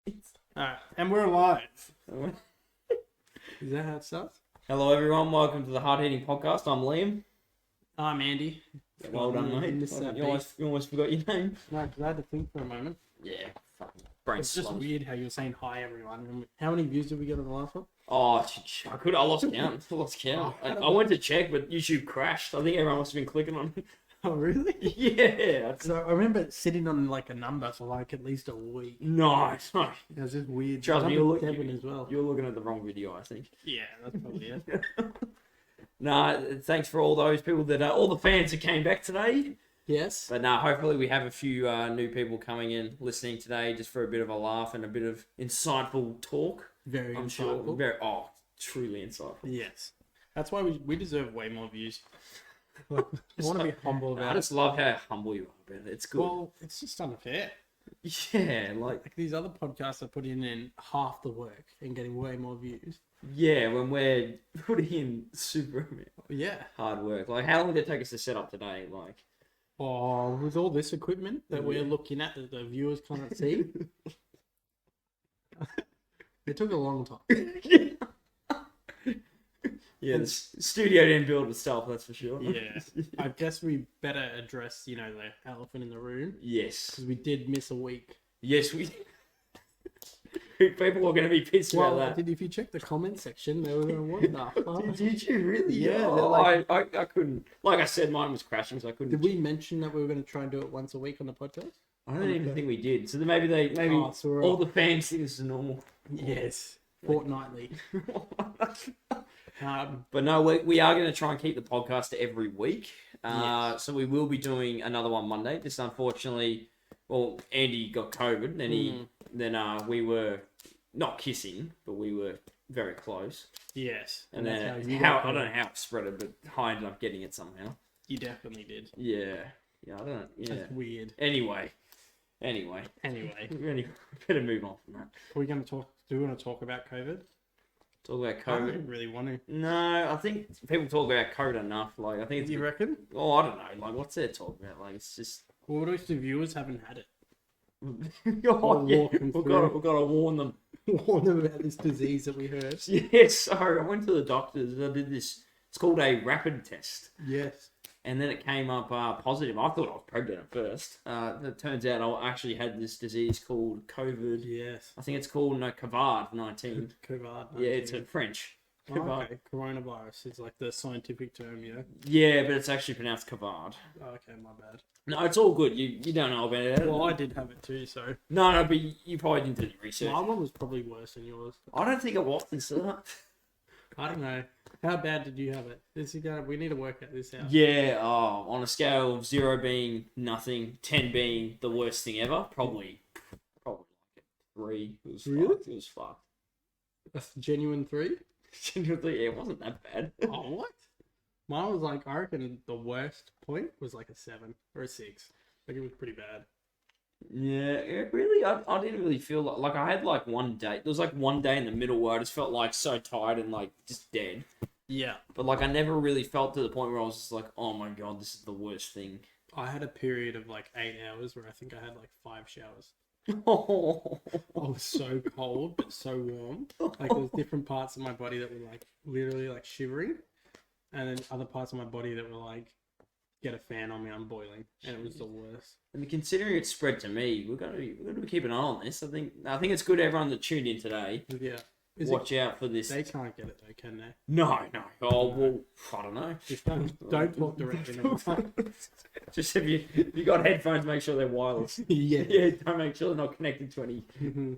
Alright, and we're live. Is that how it starts? Hello, everyone. Welcome to the Hard Hitting Podcast. I'm Liam. I'm Andy. Well done, mate. You almost forgot your name. No, because I had to think for a moment. Yeah, fucking brain It's just slump. weird how you're saying hi, everyone. How many views did we get on the last one? Oh, I lost count. I went to check, but YouTube crashed. I think everyone must have been clicking on it. Oh, really? Yeah. So I remember sitting on like a number for like at least a week. No. It was just weird. Trust me, Kevin as well. You're looking at the wrong video, I think. Yeah, that's probably it. Nah, thanks for all those people all the fans that came back today. Yes. But hopefully we have a few new people coming in, listening today, just for a bit of a laugh and a bit of insightful talk. Very I'm insightful. sure. Truly insightful. Yes. That's why we deserve way more views. Like, I want to be humble about it. I just love how humble you are about it. It's good. Well, it's just unfair. Yeah, Like these other podcasts are putting in half the work and getting way more views. yeah, when we're putting in super Yeah. hard work. Like, how long did it take us to set up today? Like, Oh, with all this equipment that we're Yeah. looking at that the viewers can't see, it took a long time. yeah, the studio didn't build itself, that's for sure. Yeah. I guess we better address, the elephant in the room Yes. because we did miss a week. Yes, we. People are going to be pissed about that. If you check the comment section, they were going, what the fuck? Did you really? Yeah, Oh, they're like- I couldn't. Like I said, mine was crashing, so I couldn't. Did we mention that we were going to try and do it once a week on the podcast? I don't even think we did. So then maybe Oh, so we're all the fans think this is normal. Yes, fortnightly. But no, we are going to try and keep the podcast every week. Yes. So we will be doing another one Monday. Just unfortunately, well, Andy got COVID, and then we were not kissing, but we were very close. Yes. And that's then how I don't know how it spread it, but I ended up getting it somehow. you definitely did. Yeah, I don't. Yeah. That's weird. Anyway, Anyway, we better move on from that. are we going to talk? Do we want to talk about COVID? Talk about I COVID. don't really want to. No, I think people talk about COVID enough. Like, I think it's. You reckon? Oh, I don't know. Like, what's there to talk about? Like, it's just. Well, what if the viewers haven't had it? Oh, yeah. walk them We've through. got to warn them. Warn them about this disease that we heard. Yes, so I went to the doctors and I did this. It's called a rapid test. Yes. And then it came up positive. I thought I was pregnant at first. It turns out I actually had this disease called COVID. Yes. I think it's called COVID-19. COVID. Yeah, it's in French. Oh, okay. Coronavirus is like the scientific term, yeah. Yeah, but it's actually pronounced COVID. Oh, okay, my bad. No, it's all good. You don't know about it. Well, I did have it too, so No, but you probably didn't do any research. my one was probably worse than yours. I don't think it was. So. I don't know. How bad did you have it? We need to work out this out. Yeah, on a scale of 0 being nothing, 10 being the worst thing ever, probably like a 3. It was Really? fucked. It was fucked. A genuine 3? Genuinely, yeah, it wasn't that bad. Oh, what? Mine was like, I reckon the worst point was like a 7 or a 6. Like, it was pretty bad. Yeah, really, I didn't really feel like I had like one day. There was like one day in the middle where I just felt like so tired and like just dead. Yeah. But like I never really felt to the point where I was just like, oh my god, this is the worst thing. I had a period of like 8 hours where I think I had like 5 showers. Oh, I was so cold but so warm. Like there was different parts of my body that were like literally like shivering, and then other parts of my body that were like, get a fan on me, I'm boiling, and it was the worst. I mean, considering it spread to me, we're gonna be keeping an eye on this. I think it's good everyone that tuned in today. Yeah. Watch out for this. They can't get it though, can they? No. Oh well, I don't know. Just don't talk directly. Just if you got headphones, make sure they're wireless. Yeah. Yeah, don't make sure they're not connected to any. Mhm.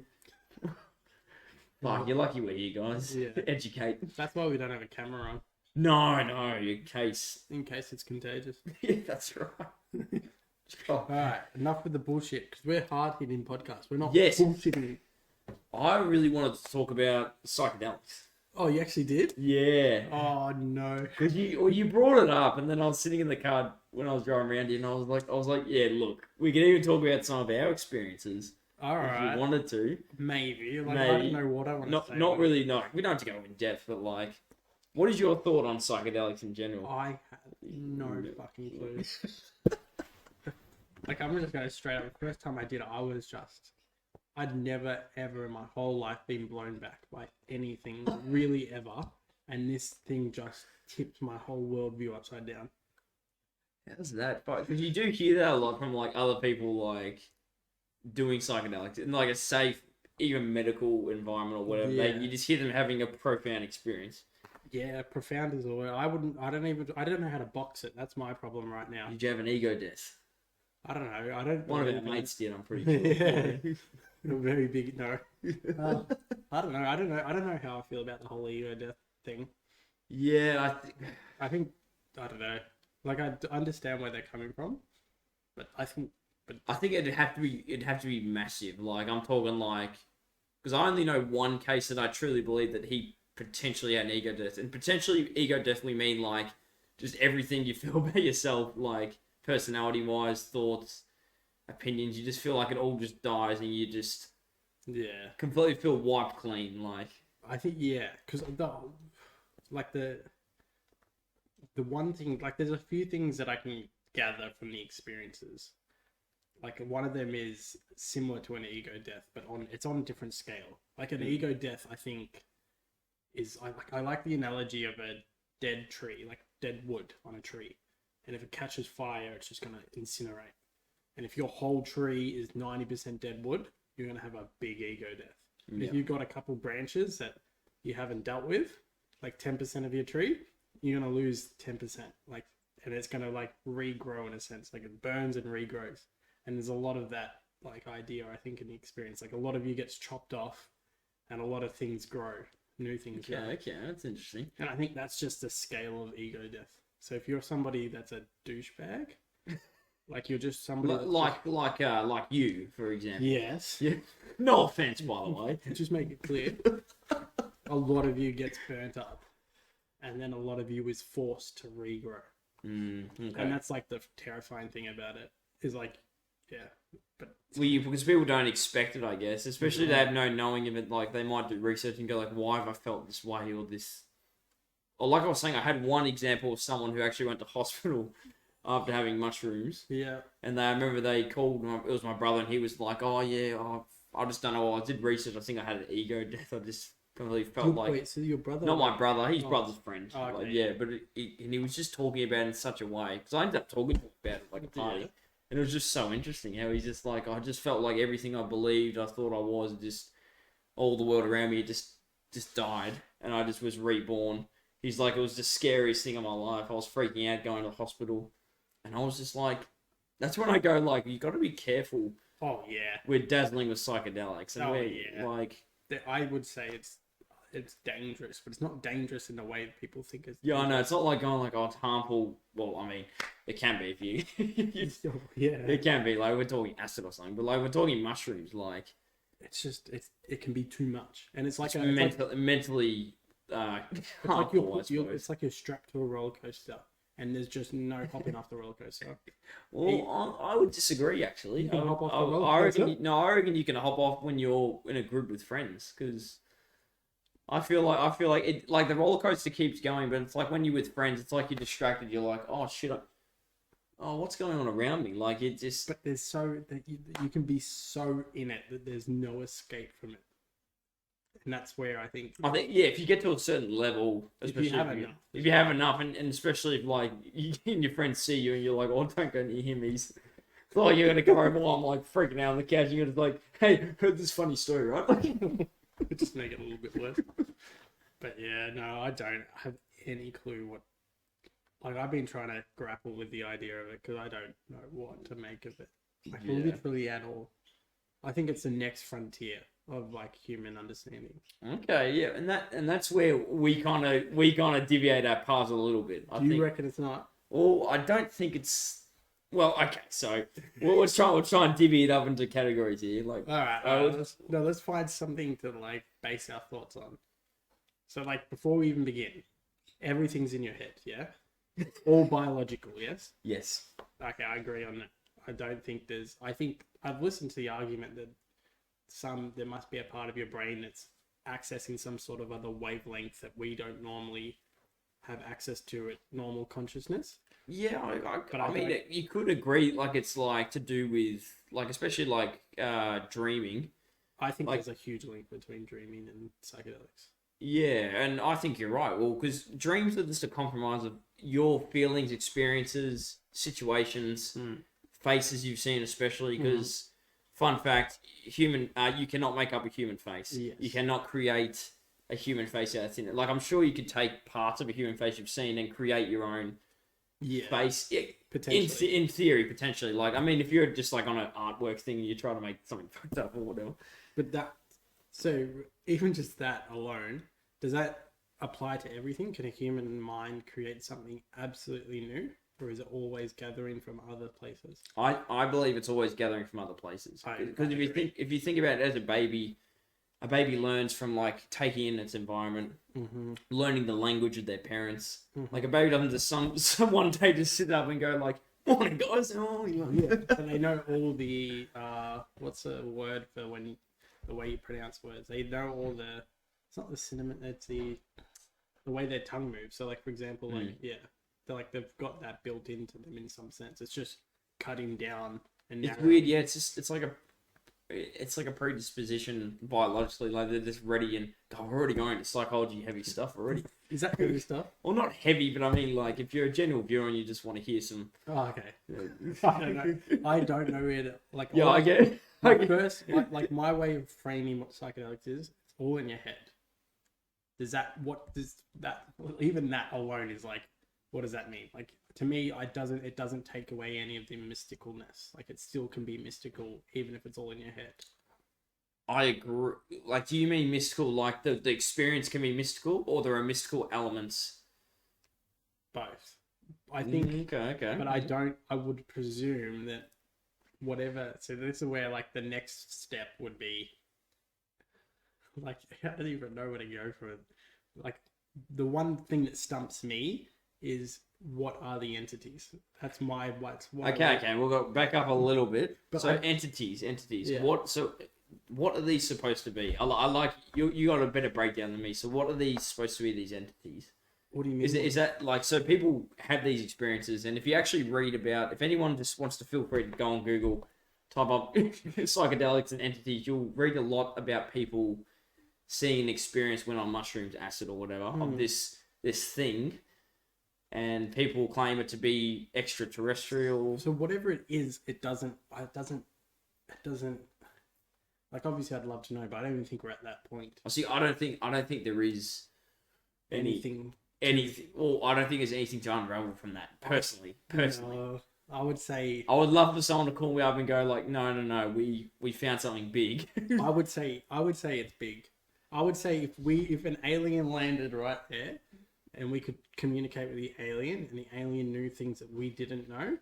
Fuck, you're lucky we're here, guys. Yeah. Educate. That's why we don't have a camera on, No, in case. in case it's contagious. Yeah, that's right. Oh, Alright, enough with the bullshit, because we're hard-hitting podcasts. We're not Yes. bullshitting. I really wanted to talk about psychedelics. Oh, you actually did? Yeah. Oh, no. Because you brought it up, and then I was sitting in the car when I was driving around here, and I was like, yeah, look, we can even talk about some of our experiences if Alright. we wanted to. Maybe. Like, I Maybe. don't know what I want to say. Not really. No, we don't have to go in depth, but like, what is your thought on psychedelics in general? I have no fucking clue. Like, I'm just going straight up. The first time I did it, I'd never ever in my whole life been blown back by anything really ever, and this thing just tipped my whole worldview upside down. How's that? Because you do hear that a lot from like other people like doing psychedelics in like a safe, even medical environment or whatever. Yeah. You just hear them having a profound experience. Yeah, profound is the word. I don't know how to box it. That's my problem right now. Did you have an ego death? I don't know. I don't. One of our believe in mates it. did. I'm pretty sure. Yeah. A very big no. I don't know. I don't know how I feel about the whole ego death thing. Yeah, I think I don't know. Like I understand where they're coming from, but I think it'd have to be massive. Like I'm talking like, because I only know one case that I truly believe that he potentially had an ego death, and potentially ego death we mean like just everything you feel about yourself, like personality wise, thoughts, opinions. You just feel like it all just dies, and you just completely feel wiped clean. Like I think because the one thing, like there's a few things that I can gather from the experiences. Like one of them is similar to an ego death, but it's on a different scale. Like an ego death, I think is I like the analogy of a dead tree, like dead wood on a tree, and if it catches fire, it's just gonna incinerate. And if your whole tree is 90% dead wood, you're gonna have a big ego death. And if you've got a couple branches that you haven't dealt with, like 10% of your tree, you're gonna lose 10%. Like, and it's gonna like regrow in a sense, like it burns and regrows. And there's a lot of that like idea, I think, in the experience. Like a lot of you gets chopped off, and a lot of things grow, new things grow. okay, that's interesting. And I think that's just the scale of ego death. So if you're somebody that's a douchebag, like you're just somebody like you, for example. yes, Yeah. No offense, by the way. just make it clear. A lot of you gets burnt up, and then a lot of you is forced to regrow. Okay. And that's like the terrifying thing about it is like, but because people don't expect it, I guess. Especially they have no knowing of it. Like they might do research and go like, "Why have I felt this way or this?" Or like I was saying, I had one example of someone who actually went to hospital after having mushrooms. Yeah. And I remember they called. It was my brother, and he was like, "Oh yeah, I just don't know. I did research. I think I had an ego death. I just completely felt like." Wait, so your brother? Not my brother. His brother's friend. Oh, okay. Like, yeah, but and he was just talking about it in such a way because I ended up talking about it like a party. Yeah. And it was just so interesting how he's just like, I just felt like everything I believed, I thought I was, just all the world around me just died, and I just was reborn. He's like, it was the scariest thing of my life. I was freaking out going to the hospital, and I was just like, that's when I go like, you got to be careful. Oh yeah. We're dazzling with psychedelics, and like, I would say it's dangerous, but it's not dangerous in the way that people think it's. Yeah, I know. It's not like going like, oh, it's harmful. Well, I mean, it can be if you. Yeah. It can be like we're talking acid or something, but like we're talking mushrooms. Like it's just it can be too much, and it's like mentally. It's like you're strapped to a roller coaster, and there's just no hopping off the roller coaster. Well, I would disagree actually. You can hop off the roller coaster? I reckon you can hop off when you're in a group with friends because. I feel like it like the roller coaster keeps going, but it's like when you're with friends, it's like you're distracted. You're like, oh shit, what's going on around me? Like it just. But there's you can be so in it that there's no escape from it, and that's where I think if you get to a certain level, especially if you have enough, and especially if like you and your friends see you and you're like, oh, don't go near him. It's like you're gonna come home while I'm like freaking out on the couch. And you're just like, hey, heard this funny story, right? Just make it a little bit worse. But yeah, no, I don't have any clue what. Like I've been trying to grapple with the idea of it because I don't know what to make of it. Like literally at all. I think it's the next frontier of like human understanding. Okay, yeah, and that's where we kind of deviate our paths a little bit. Do you reckon it's not? Well, I don't think it's. Well, okay, so we'll try and divvy it up into categories here. Like, all right, let's find something to like base our thoughts on. So, like, before we even begin, everything's in your head, yeah? It's all biological, yes? Yes. Okay, I agree on that. I don't think I think I've listened to the argument that there must be a part of your brain that's accessing some sort of other wavelength that we don't normally have access to at normal consciousness. Yeah, I mean, you could agree, like, it's, like, to do with, like, especially, like, dreaming. I think Like- there's a huge link between dreaming and psychedelics. Yeah, and I think you're right. Well, because dreams are just a compromise of your feelings, experiences, situations, faces you've seen, especially because, fun fact, you cannot make up a human face. Yes. You cannot create a human face out of thin air. Like, I'm sure you could take parts of a human face you've seen and create your own face. Yeah, Potentially. in theory, potentially. Like, I mean, if you're just like on an artwork thing and you try to make something fucked up or whatever. But so even just that alone, does that apply to everything? Can a human mind create something absolutely new, or is it always gathering from other places? I believe it's always gathering from other places. Because if you think about it as a baby learns from like taking in its environment, learning the language of their parents. Like a baby doesn't just one day just sit up and go like, "Morning, guys." Oh, Yeah, and they know all the what's the word for when the way you pronounce words? They know all the. It's not the cinnamon. It's the way their tongue moves. So, like for example, they've got that built into them in some sense. It's just cutting down and. It's weird, yeah. It's like a predisposition biologically. Like they're just ready, and we're already going to psychology heavy stuff already. Is that heavy stuff? Well, not heavy, but I mean, like if you're a general viewer and you just want to hear some. Oh, okay. I don't know. I don't know where to like. Yeah, I get it. First, like my way of framing what psychedelics is, it's all in your head. Even that alone is like, what does that mean? Like to me, it doesn't take away any of the mysticalness. Like it still can be mystical even if it's all in your head. I agree. Like, do you mean mystical? Like the experience can be mystical, or there are mystical elements? Both. I think. Okay. But I would presume that whatever. So this is where like the next step would be. Like I don't even know where to go for it. Like the one thing that stumps me is what are the entities? That's my what's. Okay. We'll go back up a little bit. But so entities. Yeah. What are these supposed to be? I like you. You got a better breakdown than me. So what are these supposed to be? These entities. What do you mean? Is that like so? People have these experiences, and if you actually read about, if anyone just wants to feel free to go on Google, type up psychedelics and entities, you'll read a lot about people seeing an experience when on mushrooms, acid, or whatever of this thing, and people claim it to be extraterrestrial. So whatever it is, it doesn't. Like obviously, I'd love to know, but I don't even think we're at that point. See, I don't think there is Anything. Well, I don't think there's anything to unravel from that. Personally, I would say. I would love for someone to call me up and go like, no, we found something big. I would say it's big. I would say if an alien landed right there, and we could communicate with the alien, and the alien knew things that we didn't know,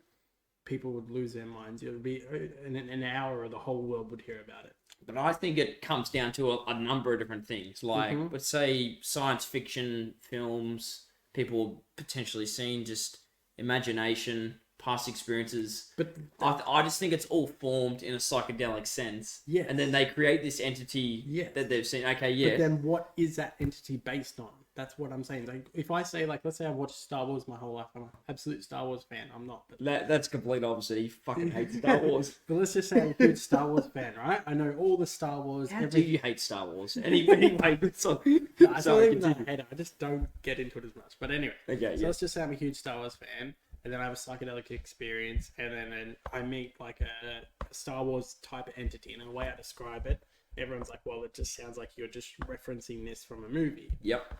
people would lose their minds. It would be in an hour, or the whole world would hear about it. But I think it comes down to a number of different things. Like, let's say science fiction films, people potentially seen just imagination, past experiences. But I just think it's all formed in a psychedelic sense. Yeah. And then they create this entity that they've seen. Okay, yeah. But then what is that entity based on? That's what I'm saying. Like, if I say, like, let's say I've watched Star Wars my whole life. I'm an absolute Star Wars fan. I'm not. But That's complete opposite. He fucking hates Star Wars. But let's just say I'm a huge Star Wars fan, right? I know all the Star Wars. How do you hate Star Wars? Anyway, sorry, I hate it. I just don't get into it as much. But anyway, so let's just say I'm a huge Star Wars fan, and then I have a psychedelic experience, and then I meet like a Star Wars type entity, and the way I describe it, everyone's like, well, it just sounds like you're just referencing this from a movie. Yep.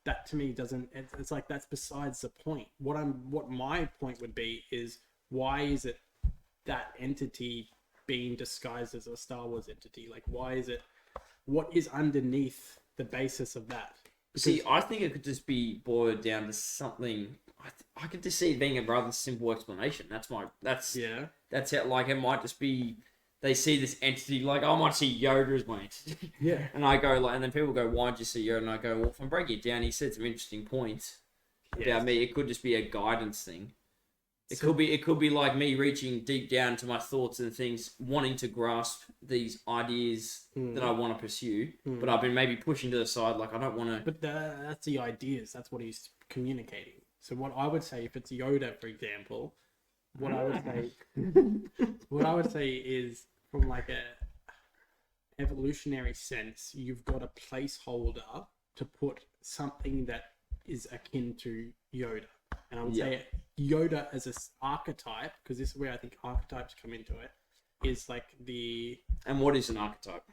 That to me doesn't. It's like that's besides the point. What my point would be is why is it that entity being disguised as a Star Wars entity? Like why is it? What is underneath the basis of that? Because, see, I think it could just be boiled down to something. I could just see it being a rather simple explanation. That's how. Like it might just be. They see this entity, like I might see Yoda as my entity. Yeah. And I go like, and then people go, "Why'd you see Yoda?" And I go, "Well, if I'm breaking it down, he said some interesting points about me. It could just be a guidance thing. It could be like me reaching deep down to my thoughts and things, wanting to grasp these ideas that I want to pursue, but I've been maybe pushing to the side, like I don't want to." But that's the ideas. That's what he's communicating. So what I would say, if it's Yoda, for example, what I would say is from like evolutionary sense, you've got a placeholder to put something that is akin to Yoda. And I would say Yoda as an archetype, because this is where I think archetypes come into it, is like And what is an archetype?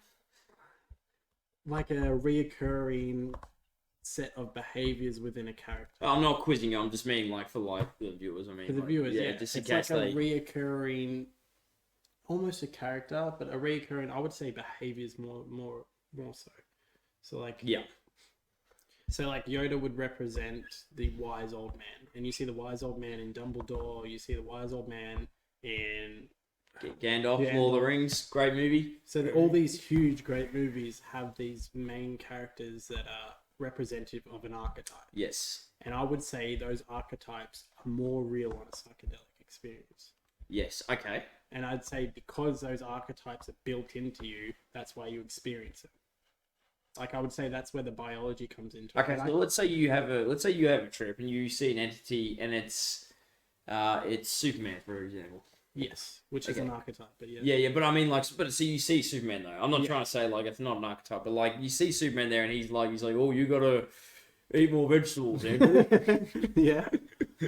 like a reoccurring set of behaviors within a character. I'm not quizzing you. I'm just meaning like for like the viewers. I mean, For the like, viewers, yeah. just in It's case like a reoccurring, almost a character, but a reoccurring. I would say behaviors more so. So like So like Yoda would represent the wise old man, and you see the wise old man in Dumbledore. You see the wise old man in Gandalf, Lord of the Rings, great movie. So all these huge, great movies have these main characters that are representative of an archetype. Yes. And I would say those archetypes are more real on a psychedelic experience. Yes. Okay. And I'd say because those archetypes are built into you, that's why you experience it. Like I would say that's where the biology comes into it. Okay, so let's say you have a trip and you see an entity and it's Superman, for example. Yes, which is an archetype, but yeah. Yeah, but I mean, like, but so you see Superman though. I'm not trying to say like it's not an archetype, but like you see Superman there and he's like, oh, you gotta eat more vegetables, Andrew. Yeah.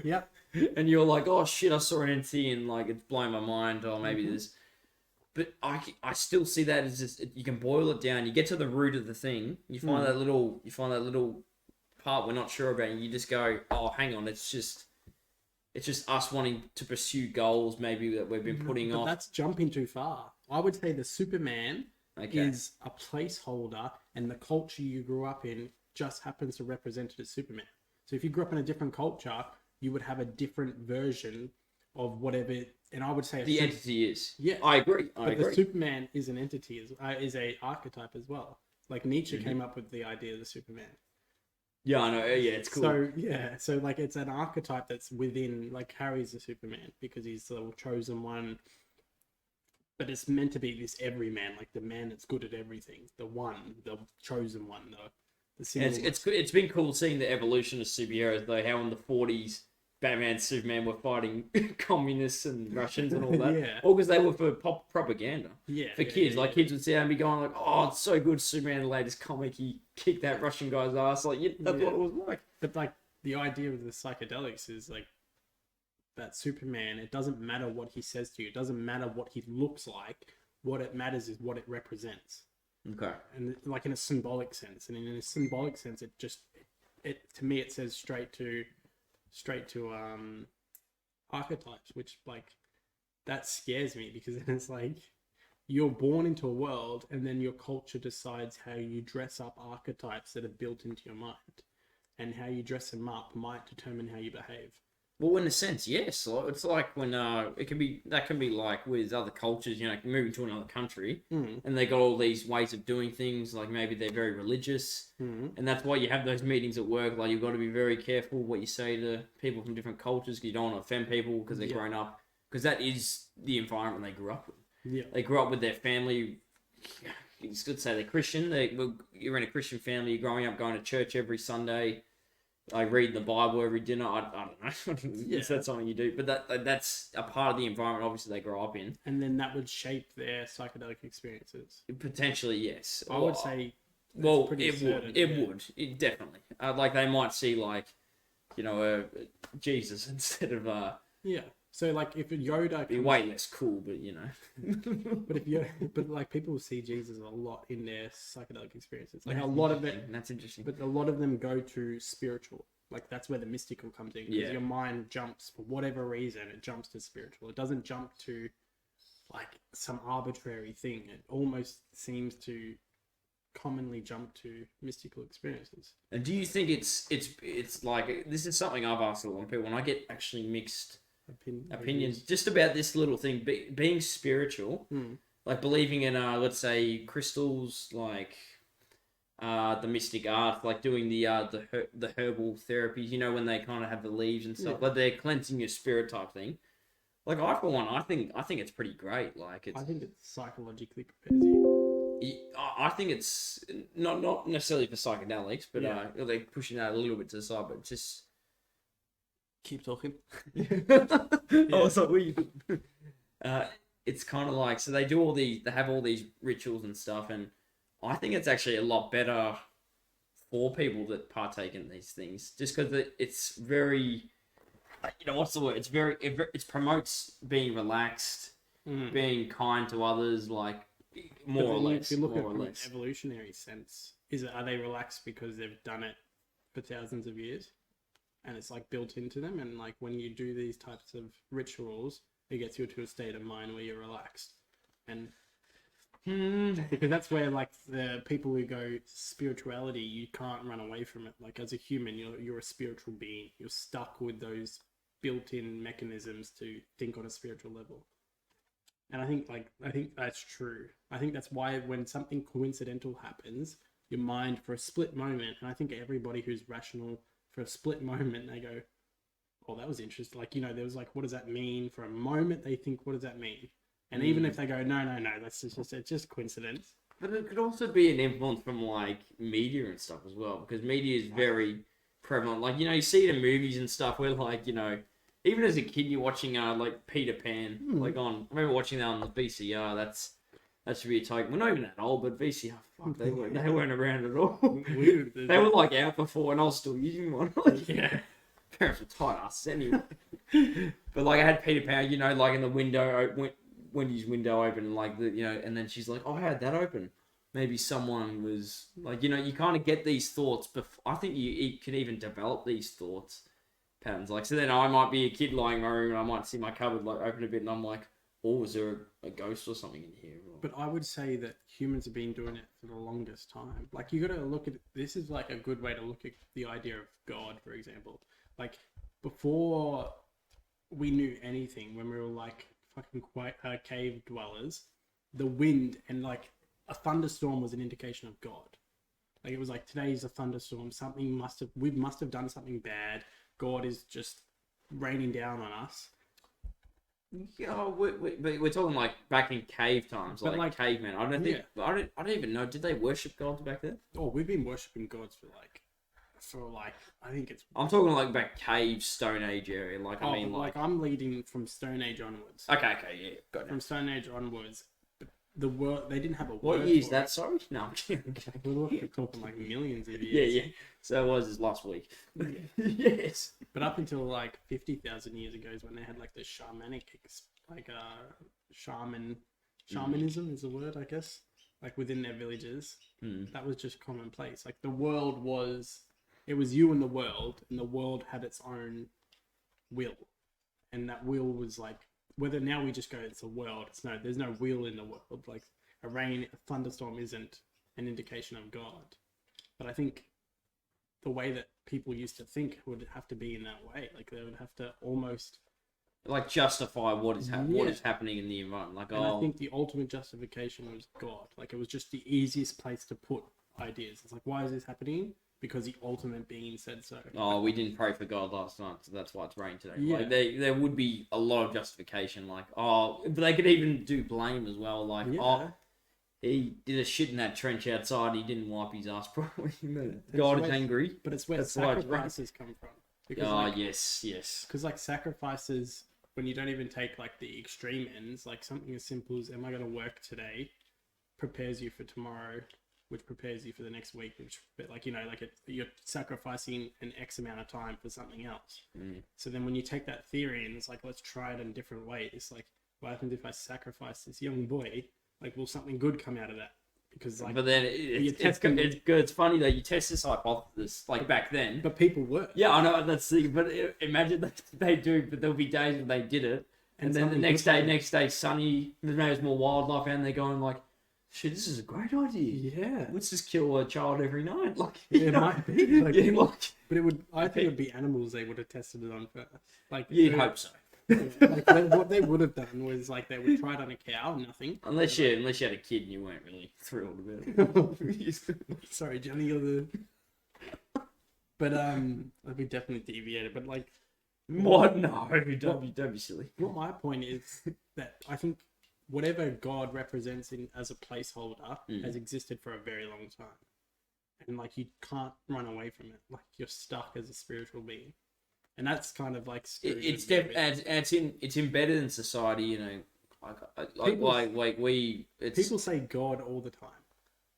Yep. And you're like, oh shit, I saw an entity and like it's blowing my mind. Or maybe there's. But I still see that as just, you can boil it down. You get to the root of the thing. You find that little part we're not sure about. And you just go, oh, hang on. It's just us wanting to pursue goals maybe that we've been putting off. That's jumping too far. I would say the Superman is a placeholder, and the culture you grew up in just happens to represent it as Superman. So if you grew up in a different culture, you would have a different version of whatever. And I would say the entity is. Yeah, I agree. The Superman is an entity, is a archetype as well. Like Nietzsche came up with the idea of the Superman. Yeah, I know. Yeah, it's cool. So like it's an archetype that's within, like Harry's the Superman because he's the chosen one. But it's meant to be this everyman, like the man that's good at everything, the chosen one, It's been cool seeing the evolution of superheroes though. How in the 40s. Batman and Superman were fighting communists and Russians and all that. All because they were for propaganda. For kids. Kids would sit down and be going like, oh, it's so good, Superman, the latest comic, he kicked that Russian guy's ass. Like, that's what it was like. But like, the idea of the psychedelics is like, that Superman, it doesn't matter what he says to you. It doesn't matter what he looks like. What it matters is what it represents. Okay. And like in a symbolic sense. And in a symbolic sense, to me, it says straight to archetypes, which like that scares me because then it's like you're born into a world and then your culture decides how you dress up archetypes that are built into your mind, and how you dress them up might determine how you behave. Well, in a sense, yes. It's like when that can be like with other cultures, moving to another country, and they got all these ways of doing things. Like maybe they're very religious, and that's why you have those meetings at work. Like you've got to be very careful what you say to people from different cultures because you don't want to offend people because they're grown up. Because that is the environment they grew up with. Yeah, they grew up with their family. It's good to say they're Christian. You're in a Christian family. You're growing up going to church every Sunday. I read the Bible every dinner. I don't know. Is that something you do? But that's a part of the environment, obviously, they grow up in. And then that would shape their psychedelic experiences. Potentially, yes. I would say. Well, it would. It definitely. Like they might see Jesus instead of Yeah. So like if Yoda be way less cool, but but like people see Jesus a lot in their psychedelic experiences. Like a lot of it. That's interesting. But a lot of them go to spiritual. Like that's where the mystical comes in. Because your mind jumps for whatever reason. It jumps to spiritual. It doesn't jump to like some arbitrary thing. It almost seems to commonly jump to mystical experiences. And do you think it's like this is something I've asked a lot of people when I get actually mixed opinions just about this little thing being spiritual, like believing in let's say crystals, like the mystic art, like doing the herbal therapies, when they kind of have the leaves and stuff, like they're cleansing your spirit type thing. Like I for one, I think it's pretty great. Like I think it psychologically prepares you. I think it's not necessarily for psychedelics, but they're pushing that a little bit to the side, but just keep talking. I was like, it's kind of like, so they have all these rituals and stuff, and I think it's actually a lot better for people that partake in these things, just because it's very, what's the word? It promotes being relaxed, being kind to others, like more or less. If you look more at or it from an less. evolutionary sense, are they relaxed because they've done it for thousands of years, and it's like built into them? And like when you do these types of rituals, it gets you to a state of mind where you're relaxed, and because that's where like the people who go spirituality, you can't run away from it. Like as a human, you're a spiritual being. You're stuck with those built-in mechanisms to think on a spiritual level. And I think that's true. I think that's why when something coincidental happens, your mind for a split moment, and I think everybody who's rational for a split moment, they go, "Oh, that was interesting." Like there was like, "What does that mean?" For a moment, they think, "What does that mean?" And even if they go, "No, that's it's just coincidence." But it could also be an influence from like media and stuff as well, because media is very prevalent. Like you see it in movies and stuff where like even as a kid you're watching like Peter Pan, like I remember watching that on the VCR. That should be a take. We're not even that old, but VCR, fuck, they weren't around at all. They were like out before, and I was still using one. Yeah, parents were tight asses anyway. But like I had Peter Pan, like in the window, Wendy's window open, like and then she's like, "Oh, how did that open?" Maybe someone was like, you kind of get these thoughts. Before I think you can even develop these thoughts patterns. Like, so then I might be a kid lying in my room, and I might see my cupboard like open a bit, and I'm like, "Oh, is there a ghost or something in here?" But I would say that humans have been doing it for the longest time. Like you got to look at this is like a good way to look at the idea of God, for example. Like before we knew anything, when we were like fucking cave dwellers, the wind and like a thunderstorm was an indication of God. Like it was like today's a thunderstorm. We must have done something bad. God is just raining down on us. Yeah, we're talking like back in cave times, like cavemen. I don't think I don't even know. Did they worship gods back then? Oh, we've been worshipping gods for I think it's. I'm talking like back cave Stone Age area. Like I mean, like I'm leading from Stone Age onwards. Okay, yeah, got it. From Stone Age onwards, the word they didn't have a word. What year is that? Sorry, no, I'm kidding. We're talking like millions of years. Yeah. So it was last week. Yes. But up until like 50,000 years ago is when they had like the shamanic, like shamanism is the word, I guess. Like within their villages, that was just commonplace. Like the world it was you and the world had its own will, and that will was like whether now we just go it's a world. There's no will in the world. Like a thunderstorm isn't an indication of God, but I think the way that people used to think would have to be in that way. Like they would have to almost like justify what is happening in the environment. Like, and I think the ultimate justification was God. Like it was just the easiest place to put ideas. It's like, why is this happening? Because the ultimate being said so. Oh, we didn't pray for God last night, so that's why it's raining today. Yeah. Like there would be a lot of justification. Like, but they could even do blame as well. Like, he did a shit in that trench outside. He didn't wipe his ass properly. God is angry. But it's where sacrifices come from. Because, yes. Because like sacrifices, when you don't even take like the extreme ends, like something as simple as, am I going to work today, prepares you for tomorrow, which prepares you for the next week, you're sacrificing an X amount of time for something else. So then when you take that theory and it's like, let's try it in a different way. It's like, what happens if I sacrifice this young boy? Like, will something good come out of that? Because like, but then it's good. It's funny that you test this hypothesis like back then. But people were. Yeah, I know that's the. But imagine that they do. But there'll be days when they did it, and then the next day, sunny. There's more wildlife, and they're going like, "Shit, this is a great idea. Yeah, let's just kill a child every night." Like it might be. Like, but it would. I think it would be animals they would have tested it on first. Like you'd hope so. What they would have done was like they would try it on a cow, nothing. Unless you had a kid and you weren't really thrilled about it. Sorry, Johnny, you're the. But we definitely deviated. But like, what? No, don't be silly. What my point is that I think whatever God represents as a placeholder has existed for a very long time, and like you can't run away from it. Like you're stuck as a spiritual being. And that's kind of like it's embedded in society, People say God all the time,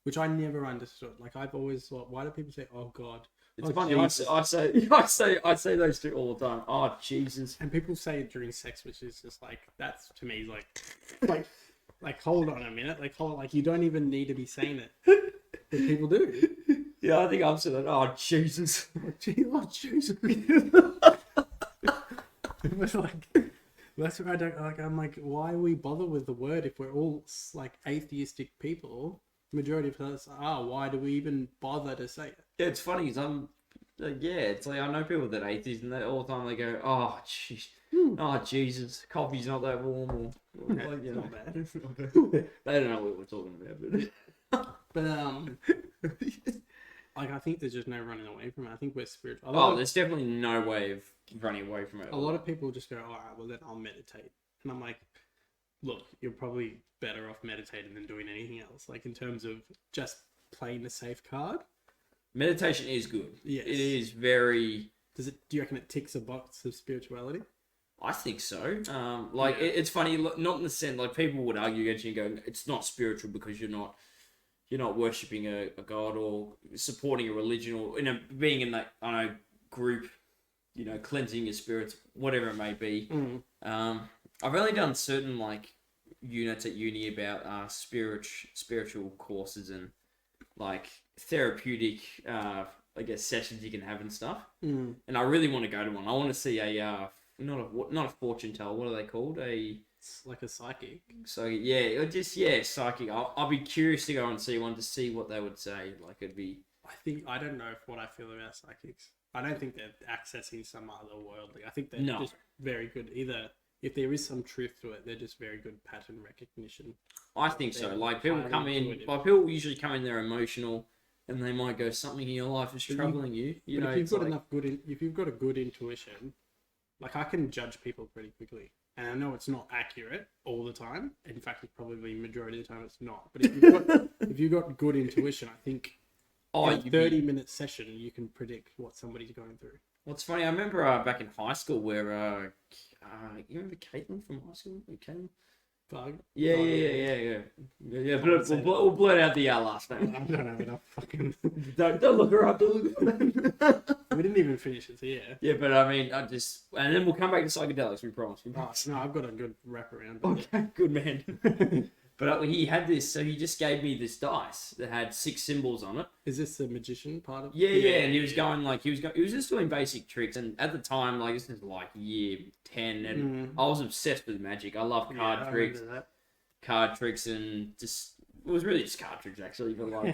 which I never understood. Like I've always thought, why do people say, "Oh God"? It's Oh, funny. Jesus. I say those two all the time. Oh Jesus! And people say it during sex, which is just like that's to me like hold on a minute, like you don't even need to be saying it, but people do. Yeah, I think I'm saying that. Oh Jesus! Oh Jesus! But like that's what I don't like. I'm like, why we bother with the word if we're all like atheistic people? Majority of us are. Why do we even bother to say it? Yeah, it's funny because it's like I know people that are atheists and they all the time they go, oh jeez, oh Jesus, coffee's not that warm, or like, you know, Not bad. they don't know what we're talking about, But like I think there's just no running away from it. I think we're spiritual. There's definitely no way of running away from it. A lot of people just go, all right, well then I'll meditate, and I'm like, look, you're probably better off meditating than doing anything else. Like in terms of just playing the safe card. Meditation is good. Yes. It is very. Do you reckon it ticks a box of spirituality? I think so. It's funny, not in the sense like people would argue against you and go, it's not spiritual because you're not worshipping a god or supporting a religion or being in that group, cleansing your spirits, whatever it may be. I've only done certain like units at uni about spiritual courses and like therapeutic sessions you can have and stuff. And I really want to go to one. I want to see a not a fortune teller. What are they called? It's like a psychic. So psychic. I'll be curious to go and see one to see what they would say. Like it'd be. I don't know what I feel about psychics. I don't think they're accessing some other worldly. I think they're just very good. Either if there is some truth to it, they're just very good pattern recognition. I think so. Like people come in, people usually come in, they're emotional, and they might go, something in your life is troubling you. If you've got a good intuition, like I can judge people pretty quickly. And I know it's not accurate all the time. In fact, it's probably majority of the time it's not. But if you've got good intuition, I think in a 30-minute session, you can predict what somebody's going through. What's funny, I remember back in high school where, you remember Caitlin from high school? Caitlin? Bug? Yeah. We'll blurt out the last name. I don't have enough fucking... don't look her up. We didn't even finish it, so yeah. Yeah, but I mean, and then we'll come back to psychedelics, we promise. No, I've got a good wrap around. Okay, good man. But he had this, so he just gave me this dice that had 6 symbols on it. Is this the magician part of it? Yeah, and he was going like, he was just doing basic tricks, and at the time, like, this is like year 10, and I was obsessed with magic. I love card tricks, and just, it was really just card tricks actually, but not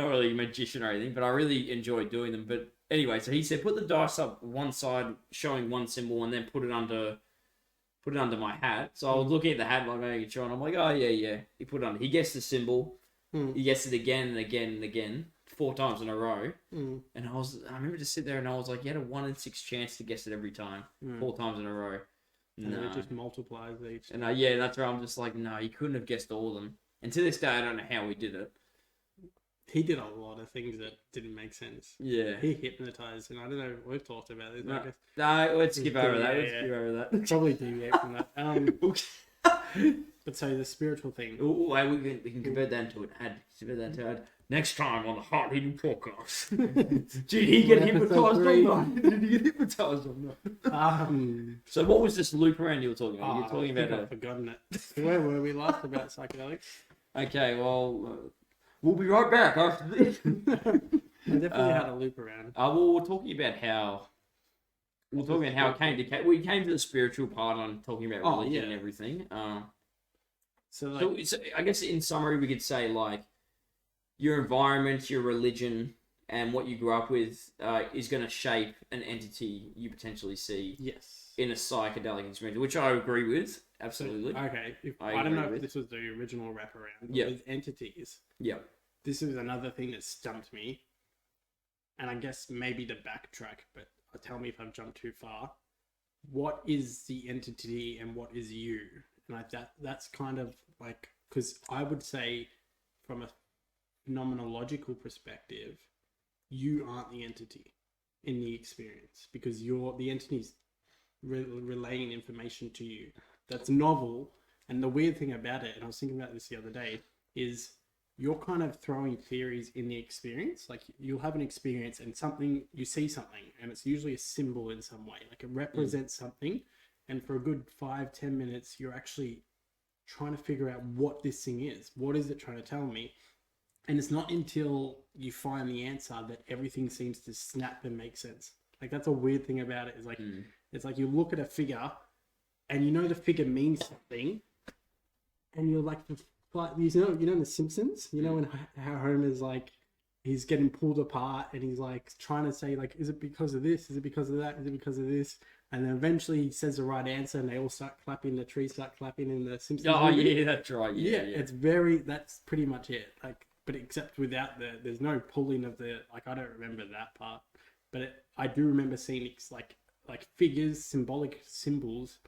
really magician or anything, but I really enjoyed doing them. But anyway, so he said, put the dice up one side, showing one symbol, and then put it under my hat. So I was looking at the hat, like making sure, and I'm like, oh yeah. He put it under. He gets the symbol. He gets it again and again and again, 4 times in a row. And I remember just sitting there and I was like, you had a 1 in 6 chance to guess it every time, 4 times in a row. And it just multiplies each. And that's where I'm just like, no, he couldn't have guessed all of them. And to this day, I don't know how he did it. He did a lot of things that didn't make sense. Yeah. He hypnotized, and I don't know, we've talked about this. No, let's skip over that. Probably deviate from that. But so the spiritual thing. We can convert that into an ad. Next time on the Hard Hitting Podcast. Did he get hypnotized or not? So what was this loop around you were talking about? You're talking about I've forgotten it. Where were we last about psychedelics? Okay, well, we'll be right back after this. I definitely had a loop around. We're talking about how it came to. We came to the spiritual part on talking about religion and everything. So I guess in summary, we could say like your environment, your religion, and what you grew up with is going to shape an entity you potentially see. Yes. In a psychedelic experience, which I agree with. Absolutely. Okay. I don't know if this was the original wraparound. Yeah. With entities. Yeah. This is another thing that stumped me. And I guess maybe to backtrack, but tell me if I've jumped too far. What is the entity and what is you? And that's kind of like, because I would say from a phenomenological perspective, you aren't the entity in the experience because the entity's relaying information to you that's novel. And the weird thing about it, and I was thinking about this the other day, is you're kind of throwing theories in the experience. Like you'll have an experience and you see something, and it's usually a symbol in some way. Like it represents something. And for a good 5-10 minutes, you're actually trying to figure out what this thing is. What is it trying to tell me? And it's not until you find the answer that everything seems to snap and make sense. Like that's a weird thing about it. Is like it's like you look at a figure, and you know the figure means something, and you're like in The Simpsons, when how Homer's like he's getting pulled apart, and he's like trying to say like, is it because of this? Is it because of that? Is it because of this? And then eventually he says the right answer, and they all start clapping. The trees start clapping in The Simpsons. Oh movie. yeah, that's right. Yeah. It's that's pretty much it. Like, but except without there's no pulling of the like. I don't remember that part, but I do remember seeing like figures, symbolic symbols,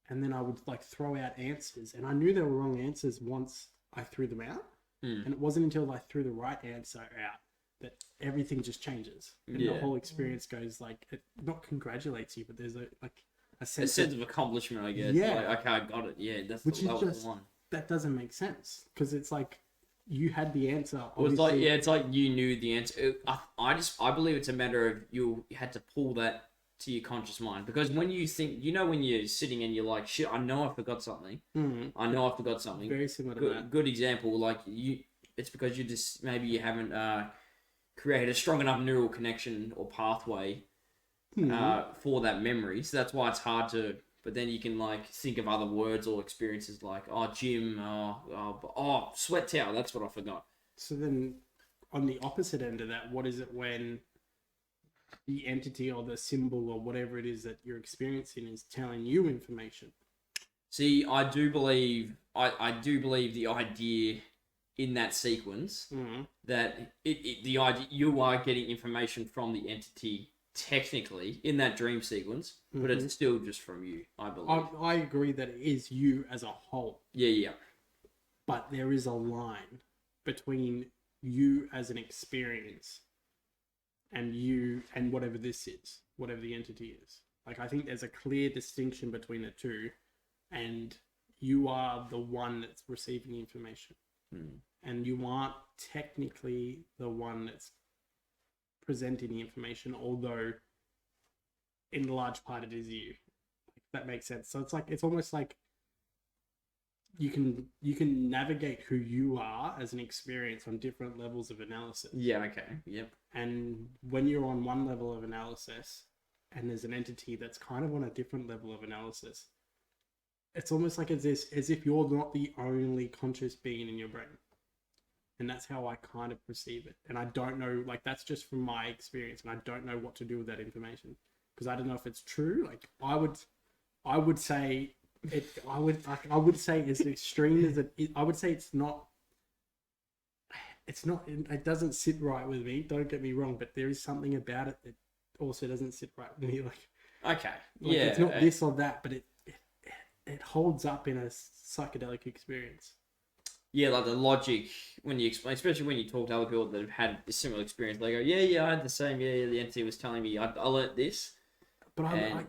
and then I would like throw out answers, and I knew they were wrong answers once I threw them out, and it wasn't until I threw the right answer out that everything just changes, and the whole experience goes like it not congratulates you, but there's a sense of accomplishment, I guess. Yeah. Like, okay, I got it. Yeah, that was the one. That doesn't make sense because it's like you had the answer. It's like you knew the answer. I believe it's a matter of you had to pull that to your conscious mind, because when you think, when you're sitting and you're like, shit, I know I forgot something. I know I forgot something. Very similar to that. Good example. Like it's because you just maybe you haven't created a strong enough neural connection or pathway for that memory. So that's why it's hard to. But then you can like think of other words or experiences like gym, sweat towel. That's what I forgot. So then, on the opposite end of that, what is it when the entity or the symbol or whatever it is that you're experiencing is telling you information? See, I do believe the idea in that sequence that the idea you are getting information from the entity technically in that dream sequence, but it's still just from you. I believe. I agree that it is you as a whole. Yeah. But there is a line between you as an experience and you and whatever this is, whatever the entity is. Like, I think there's a clear distinction between the two, and you are the one that's receiving the information. And you aren't technically the one that's presenting the information, although in large part it is you. If that makes sense. So it's almost like you can navigate who you are as an experience on different levels of analysis. Yeah, okay. Yep. And when you're on one level of analysis and there's an entity that's kind of on a different level of analysis, it's almost like as if you're not the only conscious being in your brain. And that's how I kind of perceive it. And I don't know, like, that's just from my experience, and I don't know what to do with that information because I don't know if it's true. Like, I would say it. I would say as extreme as it is, I would say it's not. It's not. It doesn't sit right with me. Don't get me wrong, but there is something about it that also doesn't sit right with me. It's not this or that, but it holds up in a psychedelic experience. Yeah, like the logic when you explain, especially when you talk to other people that have had a similar experience, they go, "Yeah, I had the same. Yeah, the entity was telling me I learnt this." But I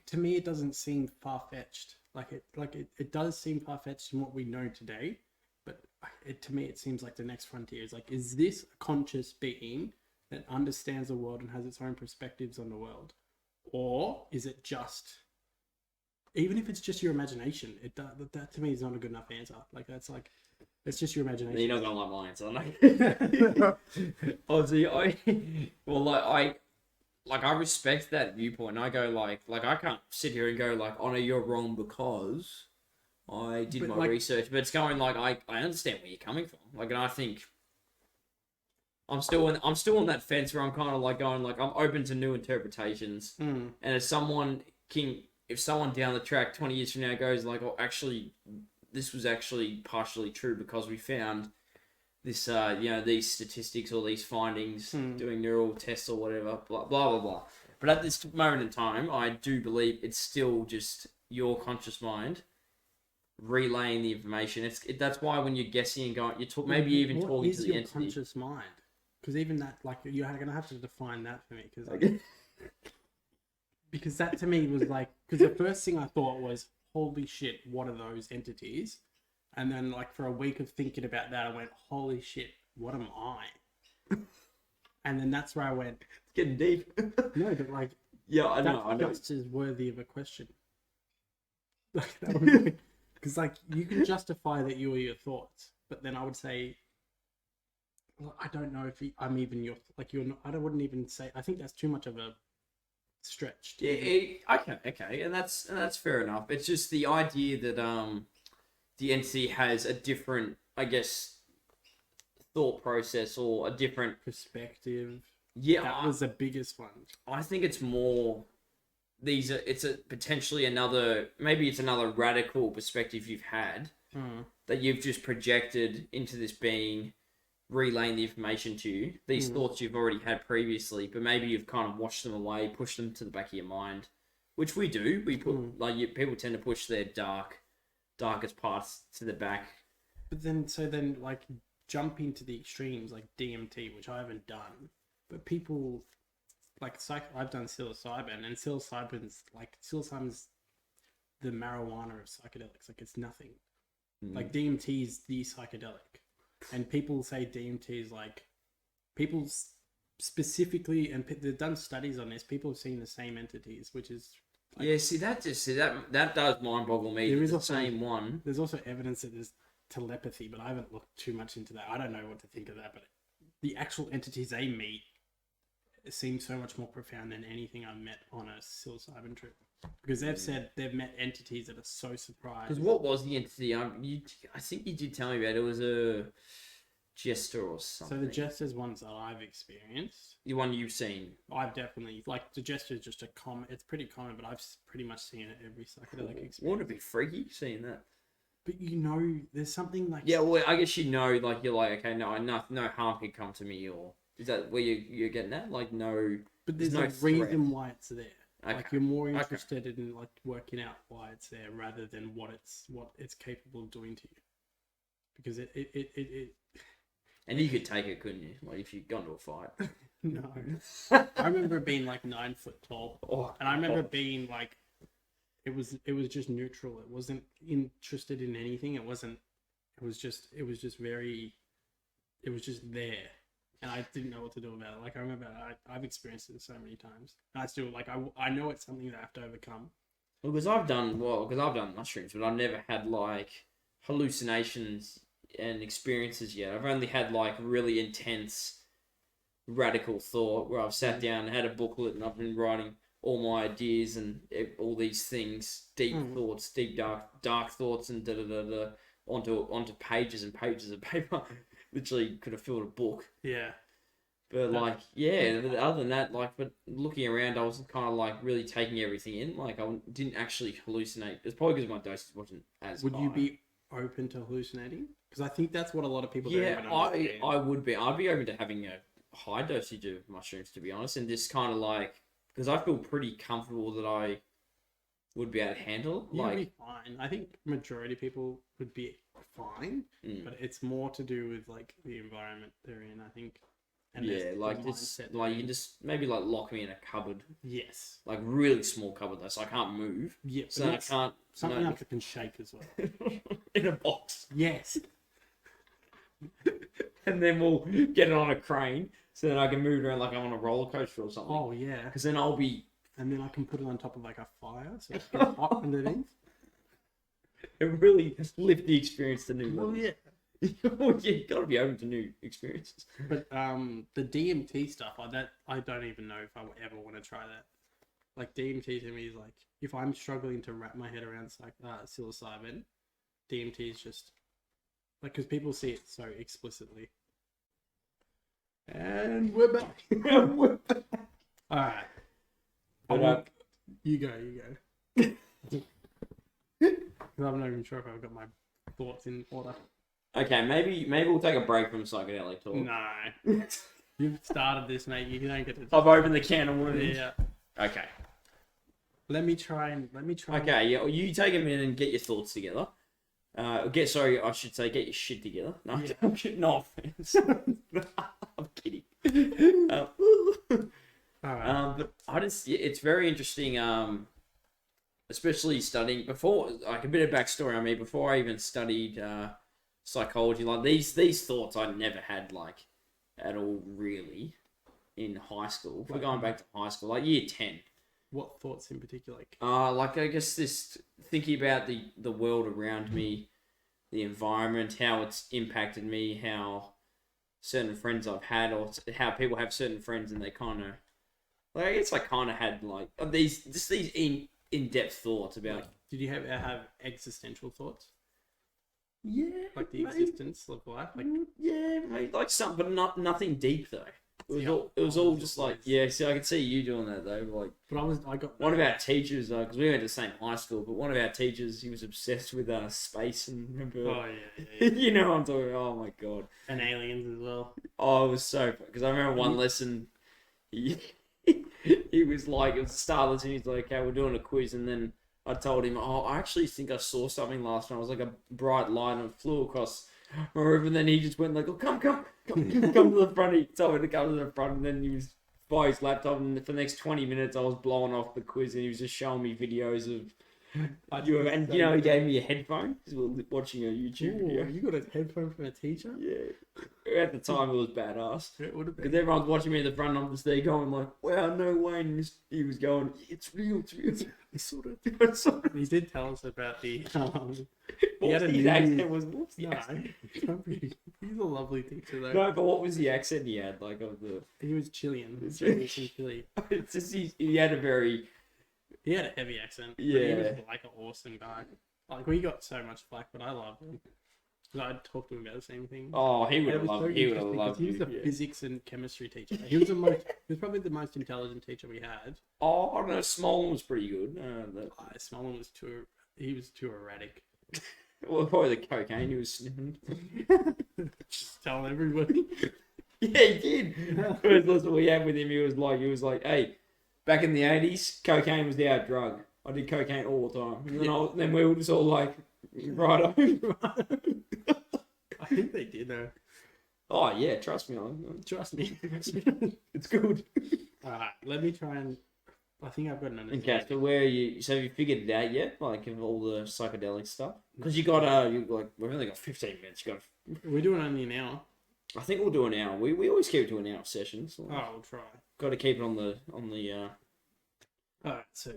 to me, it doesn't seem far fetched. It does seem far fetched in what we know today, but to me, it seems like the next frontier is like, is this a conscious being that understands the world and has its own perspectives on the world, or is it just? Even if it's just your imagination, that to me is not a good enough answer. Like it's just your imagination. You're not gonna like my answer, no. Obviously, I respect that viewpoint. I go like I can't sit here and go like, "Oh no, you're wrong because I did my research." But it's going like I understand where you're coming from. Like, and I think I'm still on that fence where I'm kind of like going like I'm open to new interpretations. And if someone down the track 20 years from now goes like, "Oh, actually, this was actually partially true because we found this, these statistics or these findings doing neural tests or whatever, blah, blah, blah, blah." But at this moment in time, I do believe it's still just your conscious mind relaying the information. That's why when you're guessing and going, talking to the entity. What is your conscious mind? Because even that, like, you're going to have to define that for me. Because that to me was like, because the first thing I thought was, holy shit, what are those entities? And then like for a week of thinking about that, I went, holy shit, what am I? And then that's where I went, It's getting deep. no, but like, Yeah, I know. that's just as worthy of a question. Like, that was because like you can justify that you are your thoughts, but then I would say, well, I don't know if I'm even your like you're not. I wouldn't even say. I think that's too much of a stretch. Okay, and that's fair enough. It's just the idea that the entity has a different, I guess, thought process or a different Perspective. Yeah, That was the biggest one. I think it's more. It's a potentially maybe it's another radical perspective you've had that you've just projected into this being, relaying the information to you. These thoughts you've already had previously, but maybe you've kind of washed them away, pushed them to the back of your mind, which we do. We put people tend to push their darkest parts to the back. But then like jumping to the extremes like DMT, which I haven't done, but people like I've done psilocybin, and psilocybin's the marijuana of psychedelics. Like it's nothing. Like DMT is the psychedelic, and people say DMT is like people specifically, and they've done studies on this. People have seen the same entities, which is like, that does mind boggle me. There is the same one. There's also evidence that there's telepathy, but I haven't looked too much into that. I don't know what to think of that, but the actual entities they meet seem so much more profound than anything I've met on a psilocybin trip, because they've said they've met entities that are so surprised. Because what was the entity? I think you did tell me about it. It was a jester or something. So the jester's ones that I've experienced, the one you've seen, I've definitely like the jester is just it's pretty common, but I've pretty much seen it every psychedelic experience. Wouldn't it be freaky seeing that? But there's something like well, I guess like you're like, okay, no harm can come to me, or is that where you're getting at? Like no, but there's no a reason why it's there. Okay. Like you're more interested in like working out why it's there rather than what it's capable of doing to you, because it. And you could take it, couldn't you? Like if you'd gone to a fight. No, I remember being like 9 foot tall, and I remember being like, it was just neutral. It wasn't interested in anything. It was just there, and I didn't know what to do about it. Like I remember I've experienced it so many times, and I still like I know it's something that I have to overcome. Well, because I've done mushrooms, but I've never had like hallucinations and experiences yet. I've only had like really intense, radical thought where I've sat down and had a booklet and I've been writing all my ideas and all these things, deep thoughts, deep dark thoughts, and onto pages and pages of paper. Literally could have filled a book. Yeah. But other than that, like, but looking around, I was kind of like really taking everything in. Like, I didn't actually hallucinate. It's probably because my dosage wasn't as Would high. you be open to hallucinating? Because I think that's what a lot of people Yeah, don't even understand. I would be. I'd be open to having a high dosage of mushrooms, to be honest, and just kind of like, because I feel pretty comfortable that I would be able to handle. You'd be fine. I think majority of people would be fine, but it's more to do with like the environment they're in, I think. And like just like you can just maybe like lock me in a cupboard. Yes. Like really small cupboard though, so I can't move. Yeah. So I can't. Something else that can shake as well. In a box. Yes. And then we'll get it on a crane, so that I can move it around like I'm on a roller coaster or something. Oh yeah. Because then I'll be. And then I can put it on top of like a fire, so it's hot underneath. It really lift the experience to new levels. Well, yeah. You gotta be open to new experiences. But the DMT stuff, I don't even know if I would ever want to try that. Like DMT to me is like, if I'm struggling to wrap my head around psilocybin, DMT is just like, because people see it so explicitly. And we're back. All right. You go. I'm not even sure if I've got my thoughts in order. Okay, maybe we'll take a break from psychedelic talk. No. You've started this, mate. You don't get to. I've opened the can of worms. Yeah. Okay. Let me try. Okay, yeah. You take a minute and get your thoughts together. I should say, get your shit together. No, yeah. No offense. I'm kidding. All right. But it's very interesting. especially studying before, like a bit of backstory on me, before I even studied psychology, like these thoughts I never had like at all really in high school. If we're going back to high school, like year 10. What thoughts in particular? Like I guess this thinking about the world around me, the environment, how it's impacted me, how certain friends I've had, or how people have certain friends and they kind of, like, I guess I kind of had like these in-depth thoughts about. Like, did you have existential thoughts? Yeah, Like the existence of life? Like, yeah, mate, like something, but nothing deep though. It was I all was just like, always- yeah. See, I could see you doing that though. Like, But I got one of our teachers, because we went to the same high school, but one of our teachers, he was obsessed with space and remember, Oh yeah. you know what I'm talking. Oh my god. And aliens as well. Oh, it was so because I remember one lesson. He, he was like, it was the start of the lesson. He's like, okay, we're doing a quiz, and then I told him, oh, I actually think I saw something last night. It was like a bright light and it flew across my room, and then he just went like, oh, come to the front. He told me to come to the front, and then he was by his laptop, and for the next 20 minutes, I was blowing off the quiz, and he was just showing me videos of. And you know, he gave me a headphone because we were watching a YouTube video. You got a headphone from a teacher? Yeah. At the time, it was badass. It would have been. Because everyone's watching me in the front, and I'm just there going like, wow, no way. And he was going, it's real. He sort of. He did tell us about the. He had his accent was, what's the No, accent? he's a lovely teacher though. No, but what was the accent he had? Like, of the. He was Chilean. He was from Chile. It's just, he had a very. He had a heavy accent. But Yeah. he was like an awesome guy. Like, we got so much flack, but I loved him. I'd talk to him about the same thing. Oh, he And would it have was so loved. He would have interesting 'cause loved he was you. the Yeah. physics and chemistry teacher. He was probably the most intelligent teacher we had. Oh, I don't know. Small was pretty good. Smallman was too. He was too erratic. Well, probably the cocaine he was sniffing. Just telling everybody. Yeah, he did. First lesson we had with him, he was like, hey, back in the 80s, cocaine was our drug. I did cocaine all the time. And then we were just all like, right. I think they did though. Oh, yeah, trust me. Trust me. It's good. Alright, let me try and. I think I've got an understanding. Okay, so where are you? So have you figured it out yet? Like, of all the psychedelic stuff? Because we've only got 15 minutes. We're doing only an hour. I think we'll do an hour. We always keep it to an hour sessions. So We'll try. got to keep it on the. Alright, so.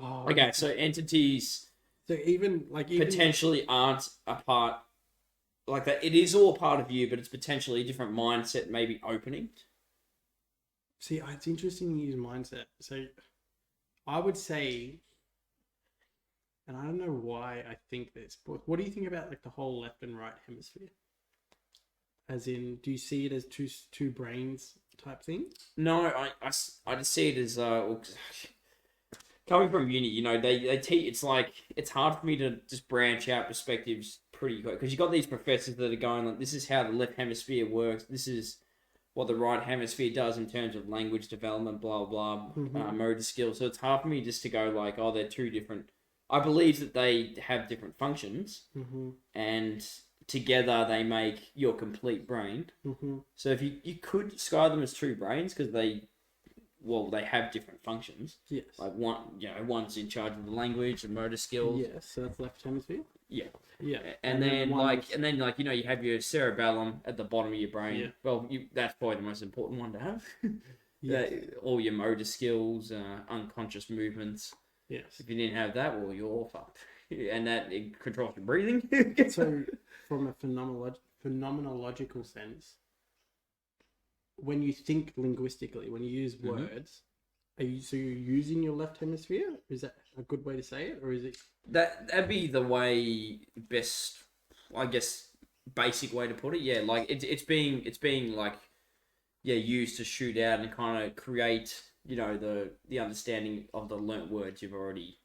Okay, so entities So even potentially aren't a part like that. It is all part of you, but it's potentially a different mindset, maybe opening. See, it's interesting to use mindset. So, I would say, and I don't know why I think this, but what do you think about like the whole left and right hemisphere? As in, do you see it as two brains type thing? No, I just see it as coming from uni. You know, they teach. It's like it's hard for me to just branch out perspectives pretty quick because you got these professors that are going like, this is how the left hemisphere works. This is what the right hemisphere does in terms of language development, blah, blah, motor skills. So it's hard for me just to go like, oh, they're two different. I believe that they have different functions and together they make your complete brain. So if you could describe them as two brains because they have different functions. Yes. Like one's in charge of the language and motor skills. Yes, so that's left hemisphere. Yeah. Yeah. And then you have your cerebellum at the bottom of your brain. Yeah. Well, that's probably the most important one to have. Yes. All your motor skills, unconscious movements. Yes. If you didn't have that, well, you're all fucked. And it controls your breathing. So, from a phenomenological sense, when you think linguistically, when you use words, you're using your left hemisphere? Is that a good way to say it, or is it? That'd be the way best, I guess, basic way to put it. Yeah, like it's being like, yeah, used to shoot out and kind of create, the understanding of the learnt words you've already.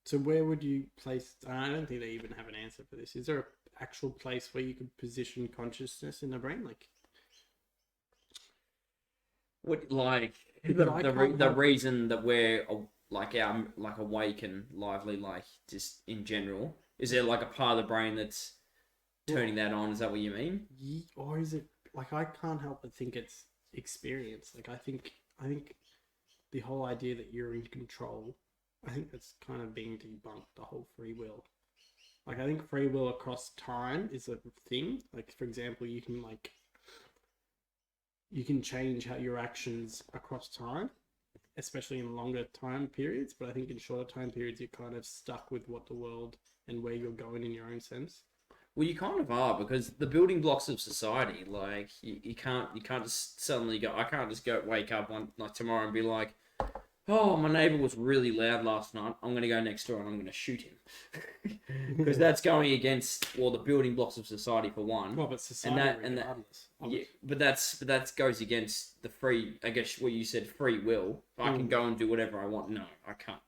So where would you place? I don't think they even have an answer for this. Is there an actual place where you could position consciousness in the brain, like? What like But the reason that we're like awake and lively, like just in general, is there like a part of the brain that's turning that on? Is that what you mean? Or is it like I can't help but think it's experience. Like I think the whole idea that you're in control, I think that's kind of being debunked, the whole free will. Like, I think free will across time is a thing. Like, for example, you can change how your actions across time, especially in longer time periods. But I think in shorter time periods, you're kind of stuck with what the world and where you're going in your own sense. Well, you kind of are, because the building blocks of society, like you can't just suddenly go. I can't just go wake up on like tomorrow and be like, oh, my neighbor was really loud last night. I'm gonna go next door and I'm gonna shoot him, because that's going against the building blocks of society for one. Well, but society regardless. Yeah, but that goes against the free. I guess what you said, free will. I can go and do whatever I want. No, I can't.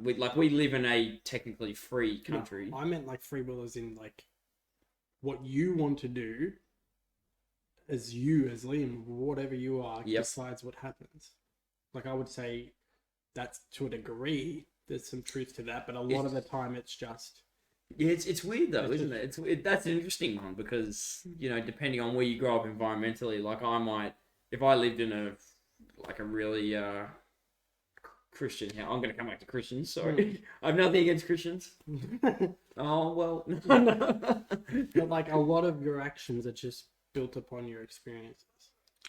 We live in a technically free country. No, I meant like free will as in like what you want to do as Liam, whatever you are, decides what happens. Like, I would say that's to a degree, there's some truth to that, but a lot of the time it's just... Yeah, it's weird though, isn't it? That's an interesting one, because, depending on where you grow up environmentally, like I might, if I lived in a really... Christian. Yeah, I'm going to come back to Christians. Sorry, I have nothing against Christians. Oh well, no. But like a lot of your actions are just built upon your experiences.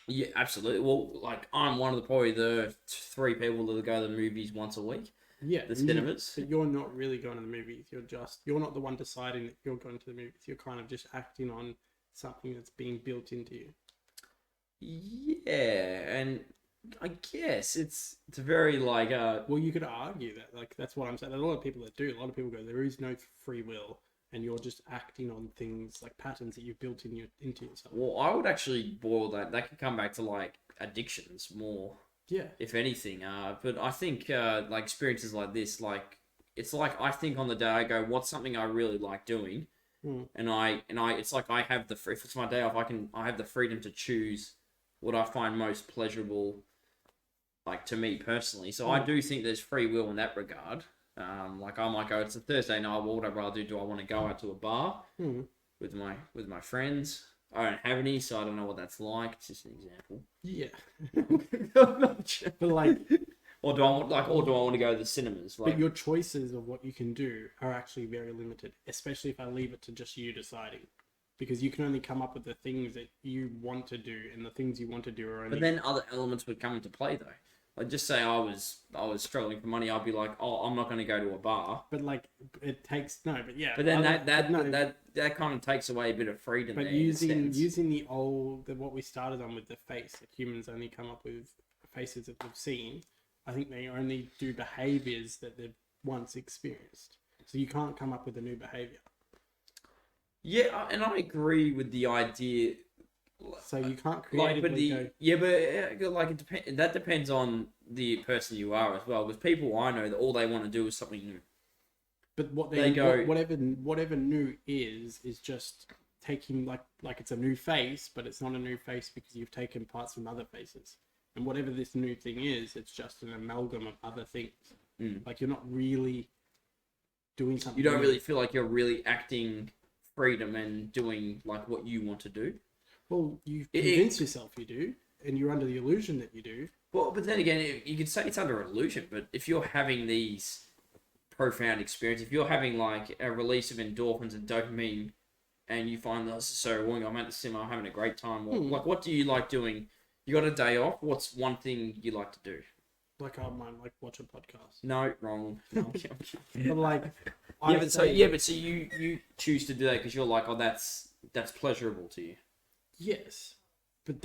Yeah, absolutely. Well, like I'm one of probably the 3 people that go to the movies once a week. Yeah, the cinemas. But you're not really going to the movies. You're not the one deciding that you're going to the movies. You're kind of just acting on something that's being built into you. Yeah, and I guess it's very like well, you could argue that, like, that's what I'm saying. There's a lot of people that do. A lot of people go, there is no free will, and you're just acting on things like patterns that you've built into yourself. Well, I would actually boil that. That could come back to like addictions more. Yeah. If anything, but I think like experiences like this, like it's like I think on the day I go, what's something I really like doing, and I it's like I have if it's my day off, I have the freedom to choose what I find most pleasurable. Like to me personally, so I do think there's free will in that regard. Like I might go, it's a Thursday night. What would I rather do? Do I want to go out to a bar with my friends? I don't have any, so I don't know what that's like. It's just an example. Yeah, but like, or do I want to go to the cinemas? Like, but your choices of what you can do are actually very limited, especially if I leave it to just you deciding. Because you can only come up with the things that you want to do, and the things you want to do are only... But then other elements would come into play, though. Like, just say I was struggling for money, I'd be like, oh, I'm not going to go to a bar. But like, it takes... No, but yeah. But then that kind of takes away a bit of freedom. But there, using the what we started on with the face, like humans only come up with faces that they've seen. I think they only do behaviors that they've once experienced. So you can't come up with a new behavior. Yeah, and I agree with the idea. So you can't creatively it depends. That depends on the person you are as well. Because people I know that all they want to do is something new. But whatever new is just taking like it's a new face, but it's not a new face because you've taken parts from other faces. And whatever this new thing is, it's just an amalgam of other things. Like you're not really doing something. You don't really feel like you're really acting freedom and doing like what you want to do. Well, you convince yourself you do, and you're under the illusion that you do. Well, but then again, you could say it's under illusion, but if you're having these profound experiences, if you're having like a release of endorphins and dopamine, and you find this is so rewarding, I'm at the cinema, I'm having a great time. Like, what do you like doing? You got a day off. What's one thing you like to do? Like I might watch a podcast. No, wrong. No, but like, so you choose to do that because you're like, oh, that's pleasurable to you. Yes, but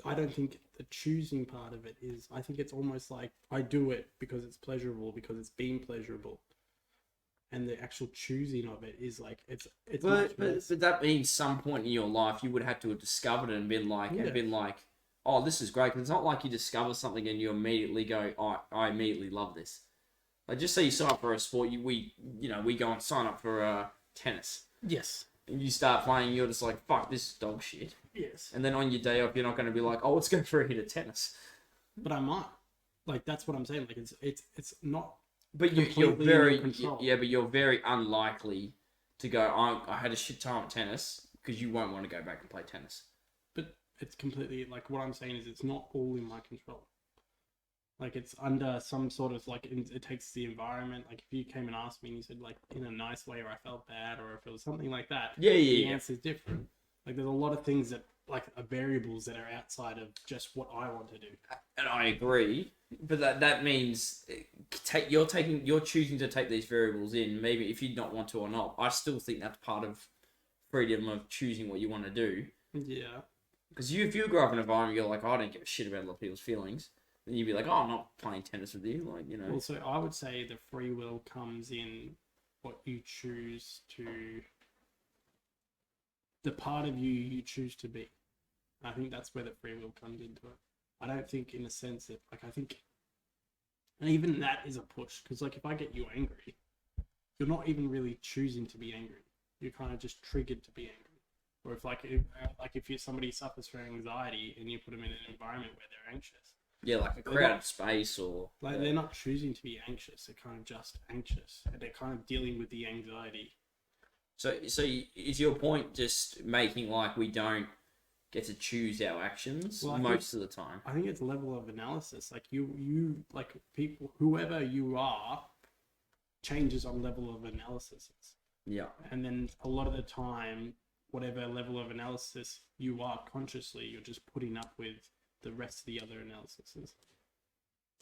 I don't think the choosing part of it is. I think it's almost like I do it because it's pleasurable, because it's been pleasurable, and the actual choosing of it is like it's. But that means some point in your life you would have to have discovered it and been like, oh, this is great. Because it's not like you discover something and you immediately go, oh, I immediately love this. Like, just say you sign up for a sport, we go and sign up for tennis. Yes. And you start playing, you're just like, fuck, this is dog shit. Yes. And then on your day off, you're not going to be like, oh, let's go for a hit of tennis. But I might. Like, that's what I'm saying. Like, it's not. But you're very but you're very unlikely to go. I had a shit time at tennis because you won't want to go back and play tennis. But it's completely like what I'm saying is it's not all in my control. Like it's under some sort of like it takes the environment. Like if you came and asked me and you said like in a nice way or I felt bad or if it was something like that, the answer is different. Like there's a lot of things that like are variables that are outside of just what I want to do. And I agree, but that means you're choosing to take these variables in. Maybe if you don't want to or not, I still think that's part of freedom of choosing what you want to do. Yeah. Because if you grow up in an environment, you're like, oh, I don't give a shit about other people's feelings. Then you'd be like, oh, I'm not playing tennis with you, like, you know. Well, so I would say the free will comes in what you choose to, the part of you choose to be. I think that's where the free will comes into it. I don't think in a sense that, like, I think, and even that is a push, because, like, if I get you angry, you're not even really choosing to be angry. You're kind of just triggered to be angry. Or if somebody suffers from anxiety and you put them in an environment where they're anxious. Yeah, like a crowded space or... Like, they're not choosing to be anxious. They're kind of just anxious. And they're kind of dealing with the anxiety. So is your point just making like we don't get to choose our actions most of the time? I think it's level of analysis. Like, you like, people, whoever you are, changes on level of analysis. Yeah. And then a lot of the time, whatever level of analysis you are consciously, you're just putting up with the rest of the other analyses.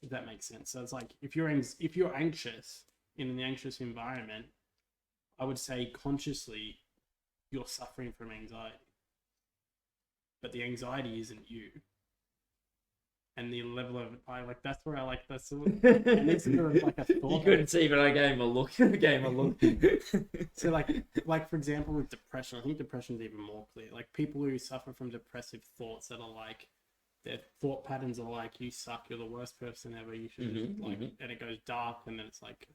If that makes sense. So it's like if you're anxious in an anxious environment, I would say consciously you're suffering from anxiety, but the anxiety isn't you. And the level of that's where I like that's and it's sort of like a thought. You couldn't see, but I gave him a look. So like for example with depression, I think depression is even more clear. Like people who suffer from depressive thoughts that are like, their thought patterns are like, you suck, you're the worst person ever, you should and it goes dark, and then it's like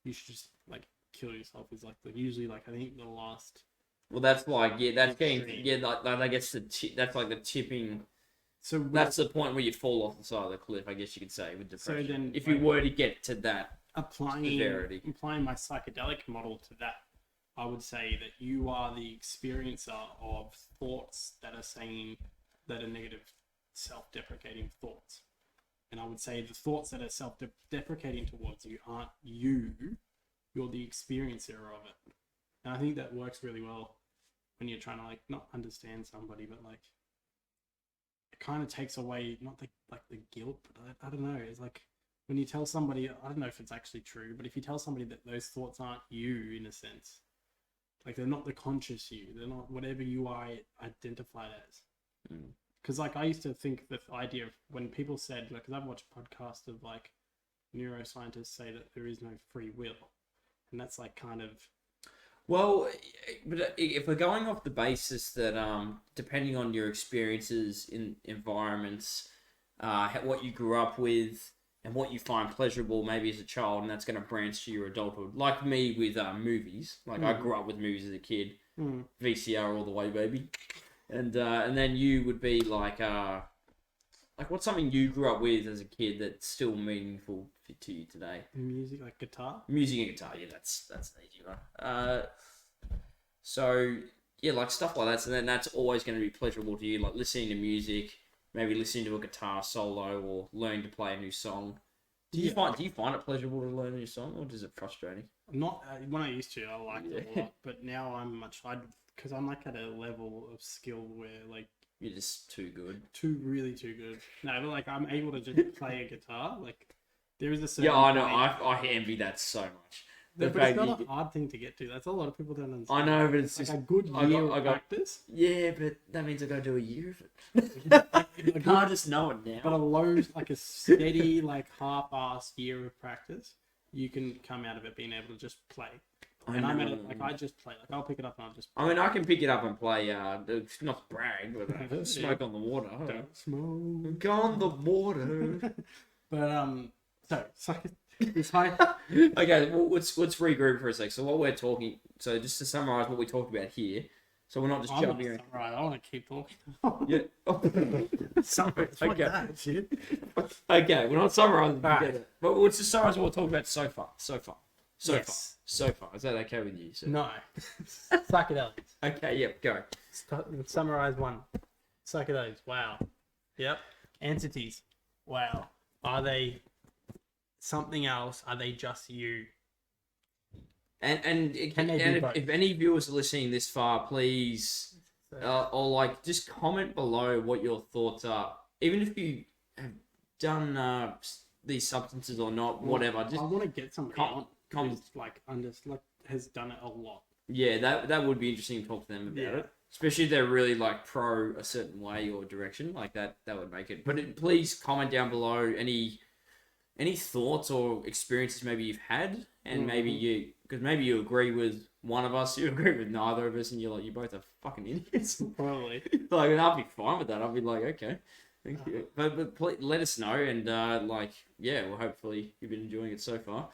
you should just like kill yourself is like usually like I think the last. Well, that's like that's getting like I guess that's like the tipping. So that's the point where you fall off the side of the cliff, I guess you could say, with depression. So then, if you were to get to that severity, applying my psychedelic model to that, I would say that you are the experiencer of thoughts that are negative, self-deprecating thoughts. And I would say the thoughts that are self-deprecating towards you aren't you. You're the experiencer of it. And I think that works really well when you're trying to like not understand somebody, but like it kind of takes away not the guilt, but I don't know. It's like when you tell somebody, I don't know if it's actually true, but if you tell somebody that those thoughts aren't you in a sense, like they're not the conscious you, they're not whatever you are identified as. Because like I used to think the idea of when people said, like, because I've watched podcasts of like neuroscientists say that there is no free will, and that's like kind of. Well, but if we're going off the basis that depending on your experiences in environments, what you grew up with, and what you find pleasurable maybe as a child, and that's going to branch to your adulthood. Like me with movies, like I grew up with movies as a kid, VCR all the way, baby, and then you would be like what's something you grew up with as a kid that's still meaningful to you today? Music, like guitar. Music and guitar, yeah, that's an easy one. So yeah, like stuff like that. So then that's always going to be pleasurable to you, like listening to music, maybe listening to a guitar solo or learning to play a new song. Do you find it pleasurable to learn a new song, or is it frustrating? Not when I used to, I liked it a lot, but now I'm because I'm like at a level of skill where like you're just too good, really too good. No, but like I'm able to just play a guitar. Like there is a certain. Yeah, I know. I envy that so much. But it's not a hard thing to get to. That's a lot of people don't understand. I know, but it's like just a good year of practice. Yeah, but that means I got to do a year of it. I can't just know it now. But a steady, like half-assed year of practice, you can come out of it being able to just play. And I'm at it, like I just play. Like I'll pick it up and I'll just play. I mean, I can pick it up and play. Not brag, but smoke on the water. Don't smoke on the water. But it's high. Okay, well, let's regroup for a sec. So what we're talking. So just to summarize what we talked about here. So we're not just jumping around. Right, I want to keep talking. Yeah. Okay. That shit. Okay, we're not summarizing together. But let's just summarize what we're talking about so far. So far. Is that okay with you? So? No. Psychedelics. Okay, yep, go. Summarize one. Psychedelics. Wow. Yep. Entities. Wow. Are they something else? Are they just you? And Can they do both? if any viewers are listening this far, please, or like just comment below what your thoughts are. Even if you have done these substances or not, whatever. Just I want to get some com- who's has done it a lot. yeah, that would be interesting to talk to them about it. Especially if they're really like pro a certain way or direction, like that would make it. But please comment down below any thoughts or experiences maybe you've had, and maybe maybe you agree with one of us, you agree with neither of us, and you're like, you both are fucking idiots. Probably. Like, and I'll be fine with that. I'll be like, okay, thank you. But please, let us know, and well, hopefully you've been enjoying it so far,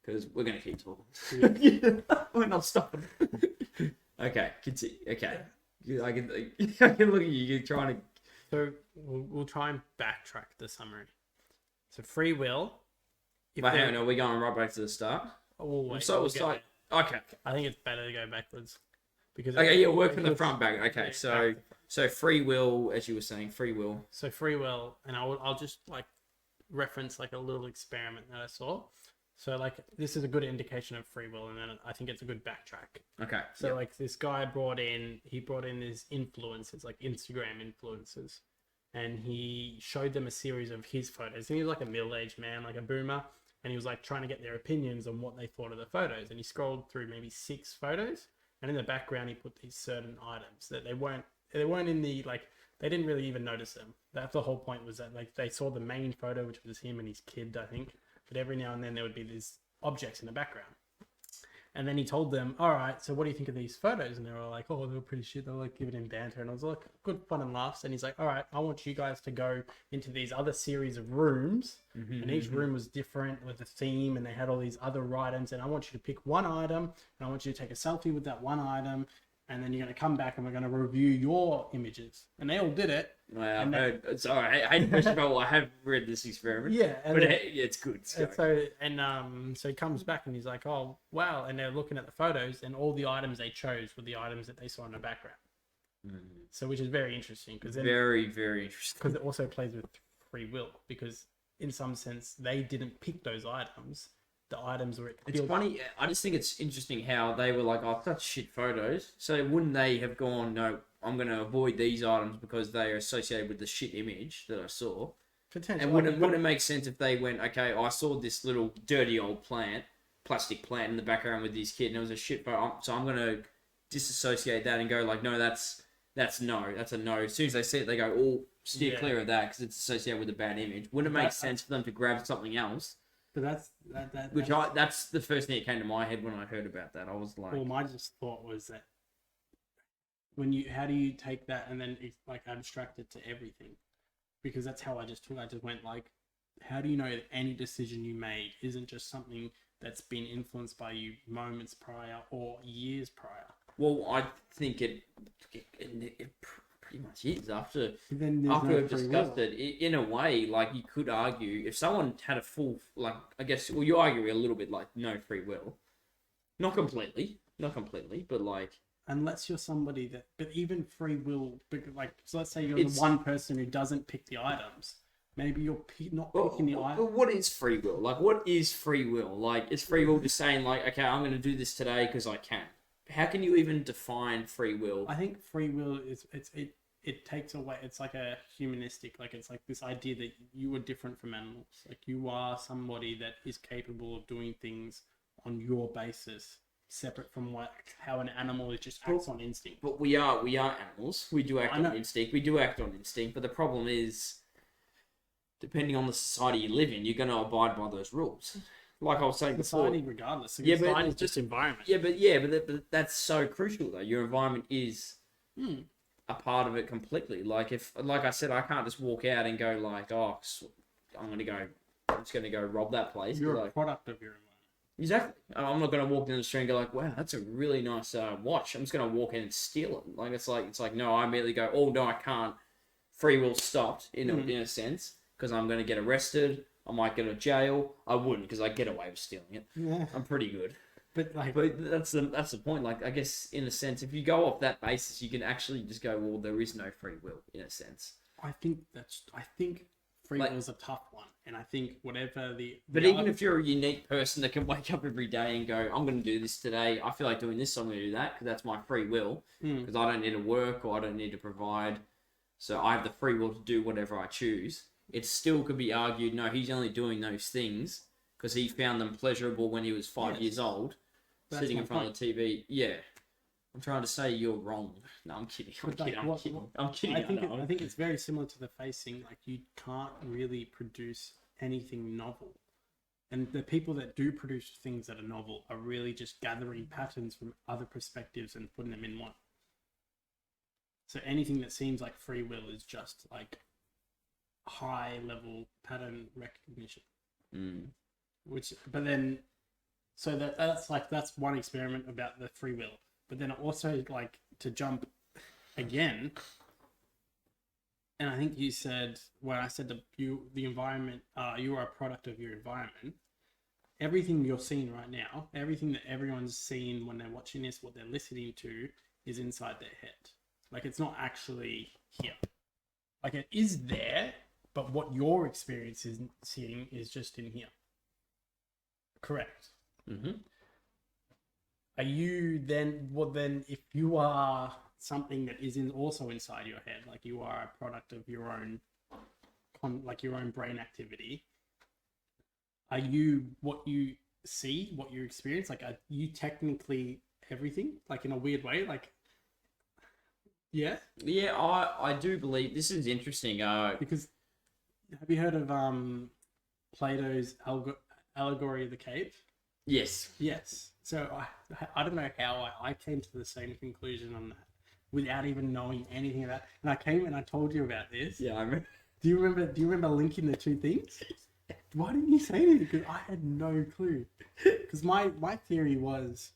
because we're gonna keep talking. Yeah. We're not stopping. Okay, continue. Okay, I can look at you. You're trying to. So we'll try and backtrack the summary. So free will. But hang on, are we going right back to the start? Wait, okay. I think it's better to go backwards because Work from the front back. Okay, so free will, as you were saying, free will. So free will, and I'll just like reference like a little experiment that I saw. So like this is a good indication of free will, and then I think it's a good backtrack. Okay. So like this guy brought in these influencers, like Instagram influencers, and he showed them a series of his photos. And he was like a middle-aged man, like a boomer, and he was like trying to get their opinions on what they thought of the photos. And he scrolled through maybe 6 photos, and in the background he put these certain items that they weren't in the like. They didn't really even notice them. That's the whole point, was that like they saw the main photo, which was him and his kid, I think. But every now and then there would be these objects in the background. And then he told them, all right, so what do you think of these photos? And they were like, oh, they were pretty shit. They were like giving him banter. And I was like, good fun and laughs. And he's like, all right, I want you guys to go into these other series of rooms. And each room was different with a theme. And they had all these other items. And I want you to pick one item. And I want you to take a selfie with that one item. And then you're going to come back and we're going to review your images. And they all did it. Well, sorry, I first of all, I have read this experiment. Yeah, but it's good. So he comes back and he's like, "Oh, wow!" And they're looking at the photos, and all the items they chose were the items that they saw in the background. So, which is very interesting because very, very interesting. Because it also plays with free will, because in some sense they didn't pick those items. The items were. It's funny. I just think it's interesting how they were like, "Oh, such shit photos." So wouldn't they have gone, "No, I'm going to avoid these items because they are associated with the shit image that I saw." Potentially. And wouldn't it make sense if they went, "Okay, I saw this little dirty old plastic plant in the background with this kid, and it was a shit photo, so I'm going to disassociate that and go like, no, that's no, that's a no." As soon as they see it, they go, "Oh, steer clear of that because it's associated with a bad image." Wouldn't it make sense for them to grab something else? But that's the first thing that came to my head when I heard about that. I was like, well, my just thought was that how do you take that and then it's like abstract it to everything? Because that's how I just went like, how do you know that any decision you made isn't just something that's been influenced by you moments prior or years prior? Well, I think it pretty much is after we've discussed it. In a way, like you could argue if someone had a full, like, I guess, well, you argue a little bit like no free will, not completely, but like, unless you're somebody that, but even free will, like, so let's say you're the one person who doesn't pick the items. Maybe you're not picking the items. But what is free will? Like, what is free will? Like, is free will just saying like, okay, I'm going to do this today because I can? How can you even define free will? I think free will is it takes away. It's like a humanistic, like it's like this idea that you are different from animals. Like you are somebody that is capable of doing things on your basis, separate from how an animal is just acts on instinct. But we are animals. We do act on instinct. We do act on instinct. But the problem is, depending on the society you live in, you're going to abide by those rules. Like I was saying society, before, regardless. Society is just environment. Yeah, but that's so crucial though. Your environment is a part of it completely. Like I said, I can't just walk out and go like, oh, I'm just going to go rob that place. You're a product of your environment. Exactly. I'm not going to walk down the street and go like, wow, that's a really nice watch. I'm just going to walk in and steal it. Like it's like no, I immediately go, oh no, I can't. Free will stopped in a sense because I'm going to get arrested. I might go to jail. I wouldn't because I get away with stealing it. Yeah. I'm pretty good. But that's the point. Like I guess in a sense, if you go off that basis, you can actually just go, well, there is no free will in a sense. I think free Like- will is a tough one, and I think whatever But even if you're a unique person that can wake up every day and go, I'm going to do this today, I feel like doing this, so I'm going to do that, because that's my free will, because I don't need to work or I don't need to provide, so I have the free will to do whatever I choose. It still could be argued, no, he's only doing those things because he found them pleasurable when he was 5 years old, sitting in front of the TV. Yeah. I'm trying to say you're wrong. No, I'm kidding. I'm kidding. I'm kidding. I think it's very similar to the facing. Like, you can't really produce anything novel. And the people that do produce things that are novel are really just gathering patterns from other perspectives and putting them in one. So anything that seems like free will is just like high level pattern recognition. But then, so that's one experiment about the free will. But then also, like, to jump again, and I think you said, when I said the environment, you are a product of your environment. Everything you're seeing right now, everything that everyone's seeing when they're watching this, what they're listening to, is inside their head. Like, it's not actually here. Like, it is there, but what your experience is seeing is just in here. Correct. Mm-hmm. Are you then, if you are something that is also inside your head, like you are a product of your own, like your own brain activity, are you what you see, what you experience? Like, are you technically everything, like in a weird way? Like, yeah? Yeah, I do believe, this is interesting. Because, have you heard of Plato's allegory of the cave? Yes. Yes. So I don't know how I came to the same conclusion on that without even knowing anything about it. And I came and I told you about this. Yeah, I remember. Do you remember linking the two things? Why didn't you say anything? Because I had no clue. Because my theory was,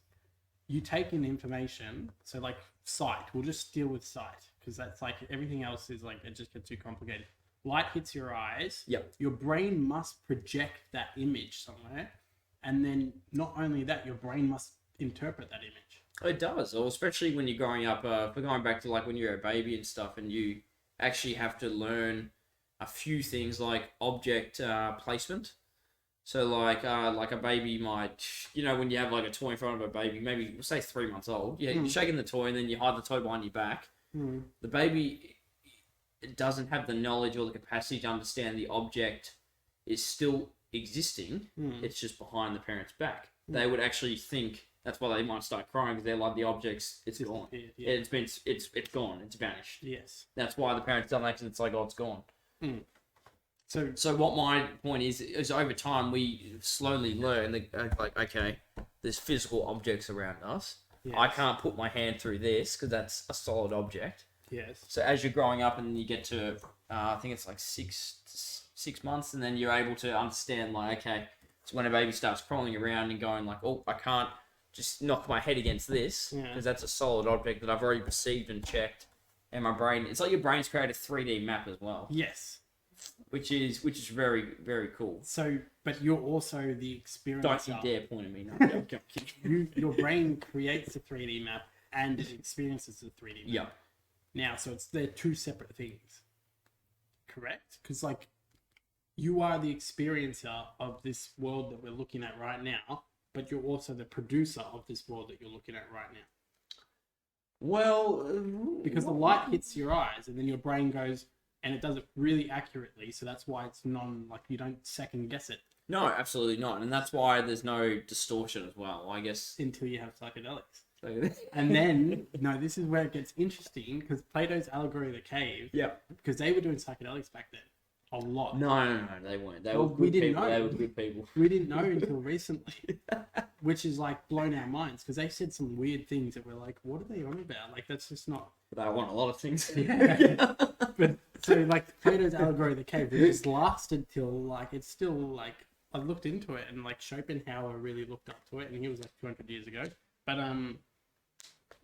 you take in information, so like sight, we'll just deal with sight, because that's like, everything else is like, it just gets too complicated. Light hits your eyes. Yep. Your brain must project that image somewhere. And then not only that, your brain must interpret that image. It does, or especially when you're growing up, we're going back to like when you're a baby and stuff, and you actually have to learn a few things like object placement. So like a baby might, when you have like a toy in front of a baby, maybe say 3 months old, you're shaking the toy and then you hide the toy behind your back. The baby, it doesn't have the knowledge or the capacity to understand the object is still existing. It's just behind the parent's back. They would actually think, that's why they might start crying, because they're like, the object's gone. Yeah. It's gone. It's vanished. Yes. That's why the parents don't act, it's like, oh, it's gone. So what my point is over time we slowly learn that, like, okay, there's physical objects around us. yes. I can't put my hand through this because that's a solid object. Yes. So as you're growing up and you get to, I think it's like 6 months, and then you're able to understand, like, okay, it's when a baby starts crawling around and going like, oh, I can't just knock my head against this because that's a solid object that I've already perceived and checked. And my brain, it's like your brain's created a 3D map as well. Yes. Which is very, very cool. So, but you're also the experiencer. Don't you dare point at me. No. Your brain creates a 3D map and it experiences the 3D map. Yeah. Now, so they're two separate things. Correct? Because, like, you are the experiencer of this world that we're looking at right now, but you're also the producer of this world that you're looking at right now. Well, because the light hits your eyes and then your brain goes, and it does it really accurately, so that's why it's like, you don't second guess it. No, absolutely not. And that's why there's no distortion as well, I guess. Until you have psychedelics. And then, no, this is where it gets interesting, because Plato's allegory of the cave, because they were doing psychedelics back then. A lot. No, they weren't. They were good people. They were good people. We didn't know until recently, which is like blown our minds, because they said some weird things that we're like, what are they on about? Like, that's just not. But I want a lot of things. Yeah. But so, like, Plato's allegory of the cave, it just lasted till, like, it's still like, I looked into it, and like Schopenhauer really looked up to it, and he was like 200 years ago. But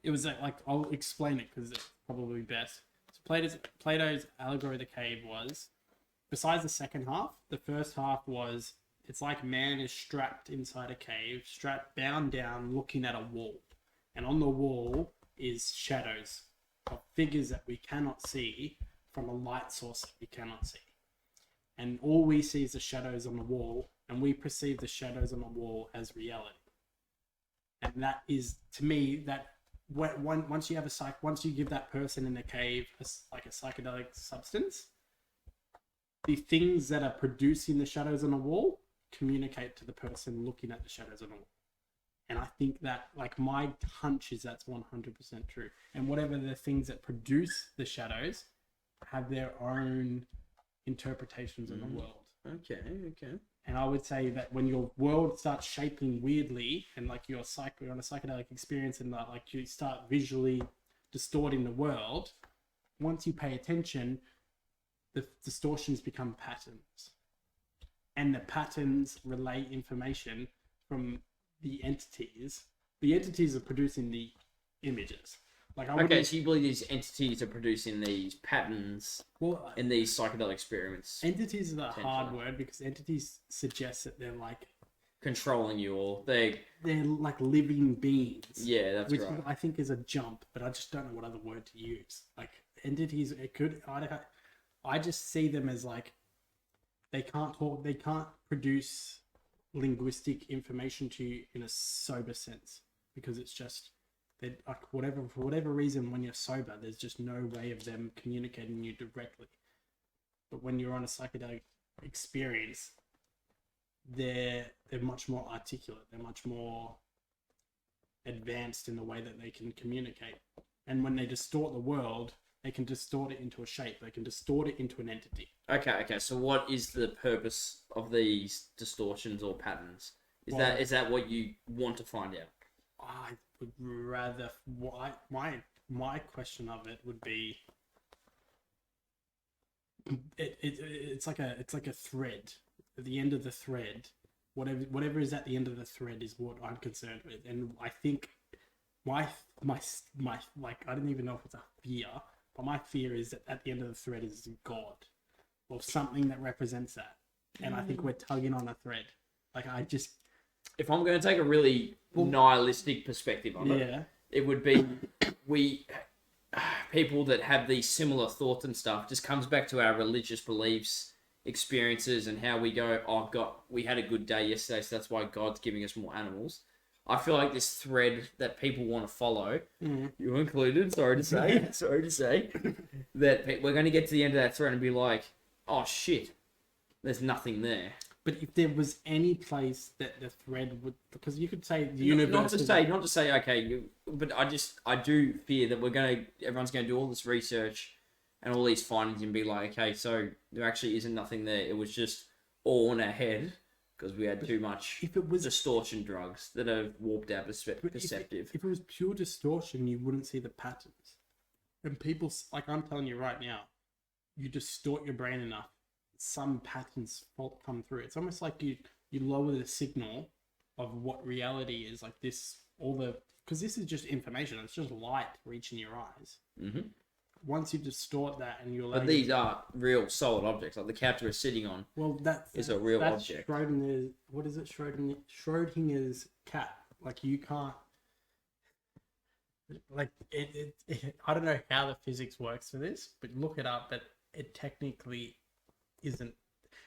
it was like, I'll explain it because it's probably best. So Plato's allegory of the cave was, besides the second half, the first half was, it's like man is strapped inside a cave, bound down, looking at a wall. And on the wall is shadows of figures that we cannot see from a light source that we cannot see. and all we see is the shadows on the wall, and we perceive the shadows on the wall as reality. And that is, to me, that once you have once you give that person in the cave like a psychedelic substance, the things that are producing the shadows on the wall communicate to the person looking at the shadows on the wall. And I think that, like, my hunch is that's 100% true. And whatever the things that produce the shadows have their own interpretations of the world. Okay. And I would say that when your world starts shaping weirdly, and like you're on a psychedelic experience, and like you start visually distorting the world, once you pay attention, the distortions become patterns, and the patterns relay information from the entities. The entities are producing the images. Like, Okay, so you believe these entities are producing these patterns in these psychedelic experiments? Entities is a hard word, because entities suggest that they're like controlling you, or they're like living beings. Yeah, that's which right. I think is a jump, but I just don't know what other word to use. Like, entities, it could. I just see them as like they can't talk, they can't produce linguistic information to you in a sober sense, because it's just that, like, for whatever reason, when you're sober, there's just no way of them communicating you directly. But when you're on a psychedelic experience, they're much more articulate. They're much more advanced in the way that they can communicate. And when they distort the world, they can distort it into a shape. They can distort it into an entity. Okay. So what is the purpose of these distortions or patterns? Is that what you want to find out? I would rather, my question of it would be, it's like a thread. At the end of the thread, whatever is at the end of the thread is what I'm concerned with. And I think my like, I don't even know if it's a fear, but my fear is that at the end of the thread is God, or something that represents that. And I think we're tugging on a thread. Like, if I'm going to take a really nihilistic perspective on it, it would be people that have these similar thoughts and stuff. Just comes back to our religious beliefs, experiences, and how we go, oh God, we had a good day yesterday, so that's why God's giving us more animals. I feel like this thread that people want to follow, you included, sorry to say, that we're going to get to the end of that thread and be like, oh shit, there's nothing there. But if there was any place that the thread would, because you could say the universe. Not to say, okay, but I do fear that everyone's going to do all this research and all these findings and be like, okay, so there actually isn't nothing there. It was just all in our head because we had too much distortion drugs that have warped our perceptive. If it was pure distortion, you wouldn't see the patterns. And people, like, I'm telling you right now, you distort your brain enough, some patterns come through. It's almost like you lower the signal of what reality is, like this, because this is just information. It's just light reaching your eyes. Mm-hmm. Once you distort that and you allow, but these are real solid objects, like the couch we're sitting on. Well, is a real object. Schrodinger's, what is it? Schrodinger's cat. Like, you can't, like, I don't know how the physics works for this, but look it up. But it technically isn't.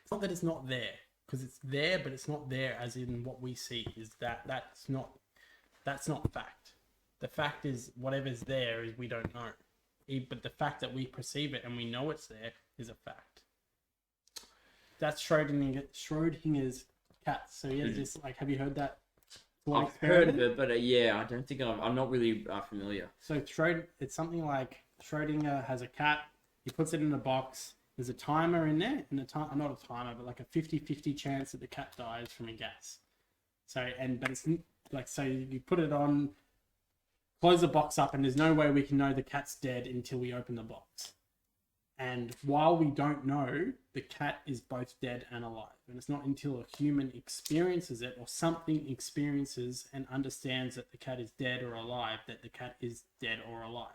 It's not that it's not there, because it's there, but it's not there as in what we see. Is that's not fact. The fact is, whatever's there is we don't know. But the fact that we perceive it and we know it's there is a fact. That's Schrodinger's cat. So yeah, just like, have you heard that? I've heard of it, but I don't think I'm not really familiar. So it's something like Schrodinger has a cat. He puts it in a box. There's a timer in there, and not a timer, but like a 50-50 chance that the cat dies from a gas. But it's like, so you put it on, close the box up, and there's no way we can know the cat's dead until we open the box. And while we don't know, the cat is both dead and alive. And it's not until a human experiences it, or something experiences and understands that the cat is dead or alive, that the cat is dead or alive.